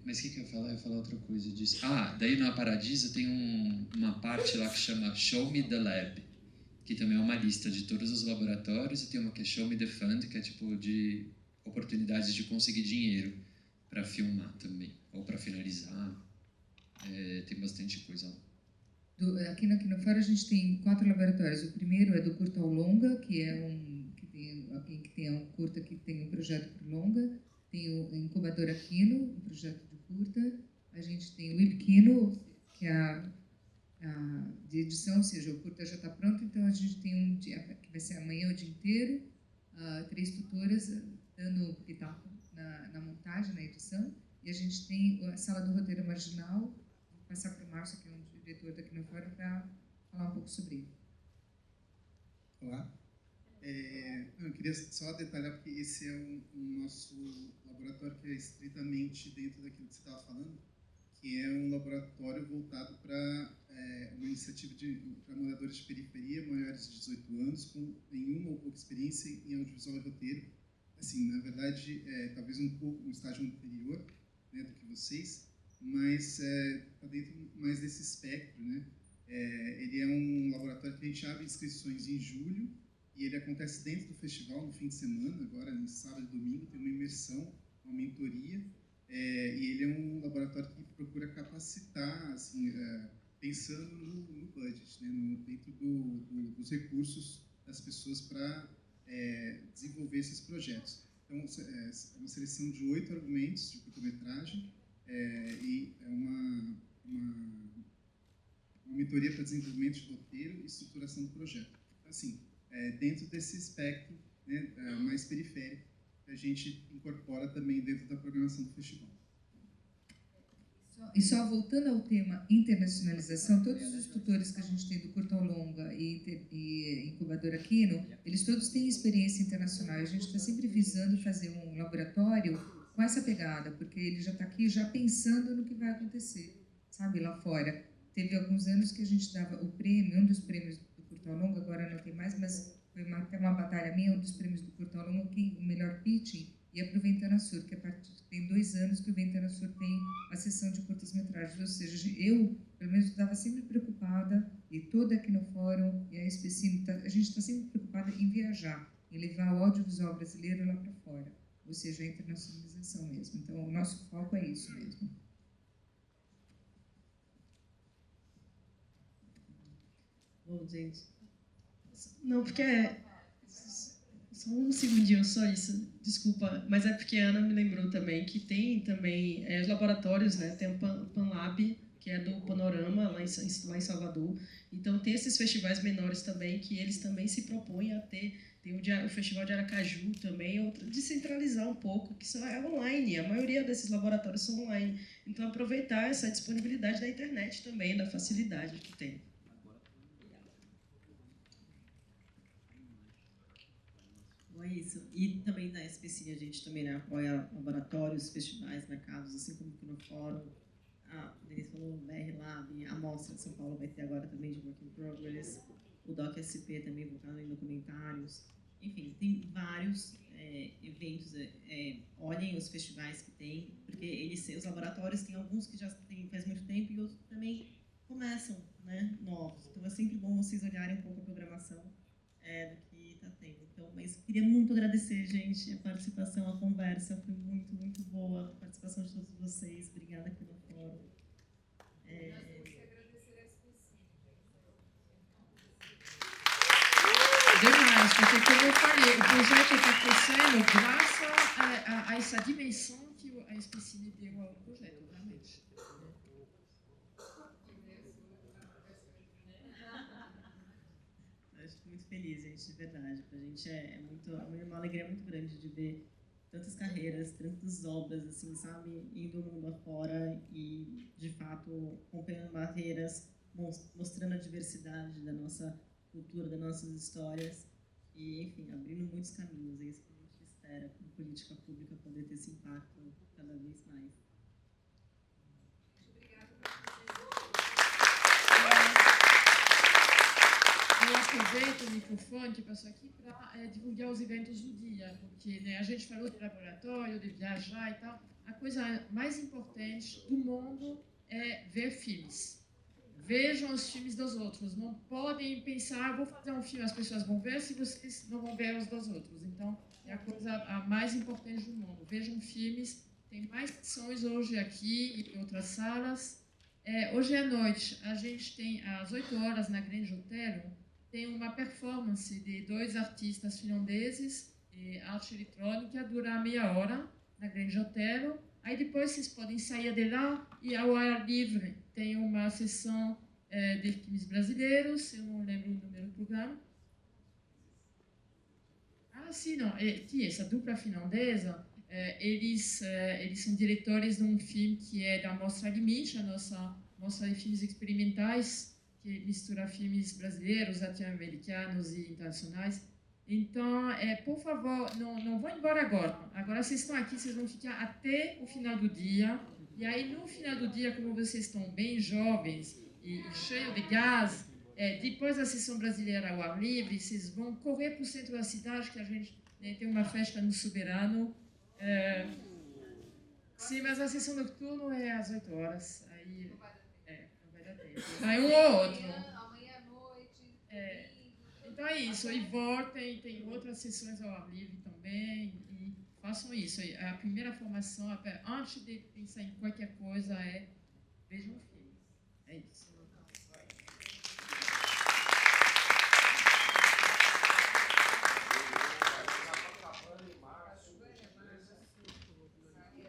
Mas o que eu ia falar? Eu ia falar outra coisa disso. Daí na Paradiso tem uma parte lá que chama Show Me the Lab, que também é uma lista de todos os laboratórios, e tem uma que é Show Me the Fund, que é tipo de oportunidades de conseguir dinheiro para filmar também, ou para finalizar. Tem bastante coisa lá. Aqui na Kinofora a gente tem 4 laboratórios. O primeiro é do curta ao longa, que é alguém que tem um curta que tem um projeto para longa. Tem o Incubadora Kino, um projeto de curta. A gente tem o IPKino, que é de edição, ou seja, o curta já está pronto, então a gente tem um dia, que vai ser amanhã o dia inteiro, 3 tutoras dando pitaco na montagem, na edição, e a gente tem a sala do roteiro marginal. Vou passar para o Márcio, que é um diretor da Kinofora, para falar um pouco sobre ele. Olá. Eu queria só detalhar, porque esse é o nosso laboratório que é estritamente dentro daquilo que você estava falando, que é um laboratório voltado para uma iniciativa para moradores de periferia, maiores de 18 anos, com nenhuma ou pouca experiência em audiovisual e roteiro. Assim, na verdade, talvez um estágio anterior, né, do que vocês, mas está dentro mais desse espectro, né? Ele é um laboratório que a gente abre inscrições em julho e ele acontece dentro do festival no fim de semana, agora no sábado e domingo, tem uma imersão, uma mentoria, e ele é um laboratório que procura capacitar, assim, pensando no budget, né, dentro dos recursos das pessoas para desenvolver esses projetos. Então, é uma seleção de 8 argumentos de curta-metragem e é uma mentoria para desenvolvimento de roteiro e estruturação do projeto. Então, assim, dentro desse espectro, né, mais periférico, que a gente incorpora também dentro da programação do festival. E só voltando ao tema internacionalização, todos os tutores que a gente tem do curta ao longa e Incubadora Kino, eles todos têm experiência internacional. A gente está sempre visando fazer um laboratório com essa pegada, porque ele já está aqui já pensando no que vai acontecer, sabe, lá fora. Teve alguns anos que a gente dava o prêmio, um dos prêmios do curta ao longa, agora não tem mais, mas foi até uma batalha minha, um dos prêmios do curta ao longa, o melhor pitching, ia para o Ventana Sur, que tem 2 anos que o Ventana Sur tem a sessão de curtas-metragens. Ou seja, eu, pelo menos, estava sempre preocupada, e toda aqui no fórum, e a SPCine, a gente está sempre preocupada em viajar, em levar o audiovisual brasileiro lá para fora. Ou seja, a internacionalização mesmo. Então, o nosso foco é isso mesmo. Bom, gente. Não, porque só um segundinho, só isso, desculpa, mas é porque a Ana me lembrou também que tem também os laboratórios, né? Tem o PanLab, que é do Panorama, lá em Salvador. Então, tem esses festivais menores também, que eles também se propõem a ter. Tem o Festival de Aracaju também, descentralizar um pouco, que só é online. A maioria desses laboratórios são online. Então, aproveitar essa disponibilidade da internet também, da facilidade que tem. É isso. E também na SPCine a gente também, né, apoia laboratórios, festivais, mercados, assim como aqui no fórum. A Denise falou BR Lab, a Mostra de São Paulo vai ter agora também de Work in Progress, o Doc SP também voltado em documentários. Enfim, tem vários eventos. Olhem os festivais que tem, porque os laboratórios tem alguns que já tem faz muito tempo e outros também começam, né, novos. Então é sempre bom vocês olharem um pouco a programação do que está tendo. Então, mas queria muito agradecer, gente, a participação, a conversa foi muito, muito boa, a participação de todos vocês. Obrigada aqui no fórum. Demais, porque como eu falei, o projeto está crescendo graças a essa dimensão que a SPCine deu ao projeto, realmente. Estou muito feliz, gente, de verdade. Para a gente é uma alegria muito grande de ver tantas carreiras, tantas obras, assim, sabe, indo o mundo afora e, de fato, rompendo barreiras, mostrando a diversidade da nossa cultura, das nossas histórias e, enfim, abrindo muitos caminhos. É isso que a gente espera, com política pública, poder ter esse impacto cada vez mais. Eu aproveito o microfone que passou aqui para divulgar os eventos do dia, porque, né, a gente falou de laboratório, de viajar e tal. A coisa mais importante do mundo é ver filmes. Vejam os filmes dos outros. Não podem pensar, vou fazer um filme, as pessoas vão ver se vocês não vão ver os dos outros. Então, é a coisa mais importante do mundo. Vejam filmes, tem mais sessões hoje aqui e em outras salas. Hoje à noite, a gente tem, às 8 horas, na Grande Otelo, tem uma performance de 2 artistas finlandeses, arte eletrônica, dura meia hora, na Grande Otelo. Aí depois vocês podem sair de lá e ao ar livre tem uma sessão de filmes brasileiros, eu não lembro o número do programa. Sim, não, tinha essa dupla finlandesa, eles são diretores de um filme que é da Mostra Limite, a nossa mostra de filmes experimentais, que mistura filmes brasileiros, latino-americanos e internacionais. Então, por favor, não vão embora agora. Agora vocês estão aqui, vocês vão ficar até o final do dia. E aí, no final do dia, como vocês estão bem jovens e cheios de gás, depois da sessão brasileira ao ar livre, vocês vão correr para o centro da cidade, que a gente tem uma festa no Soberano. Sim, mas a sessão nocturna é às 8 horas. Aí não vai dar tempo. Vai um ou outro. Amanhã à noite. Então é isso. E voltem, tem outras sessões ao ar livre também. E façam isso. A primeira formação, antes de pensar em qualquer coisa, vejam filmes. É isso.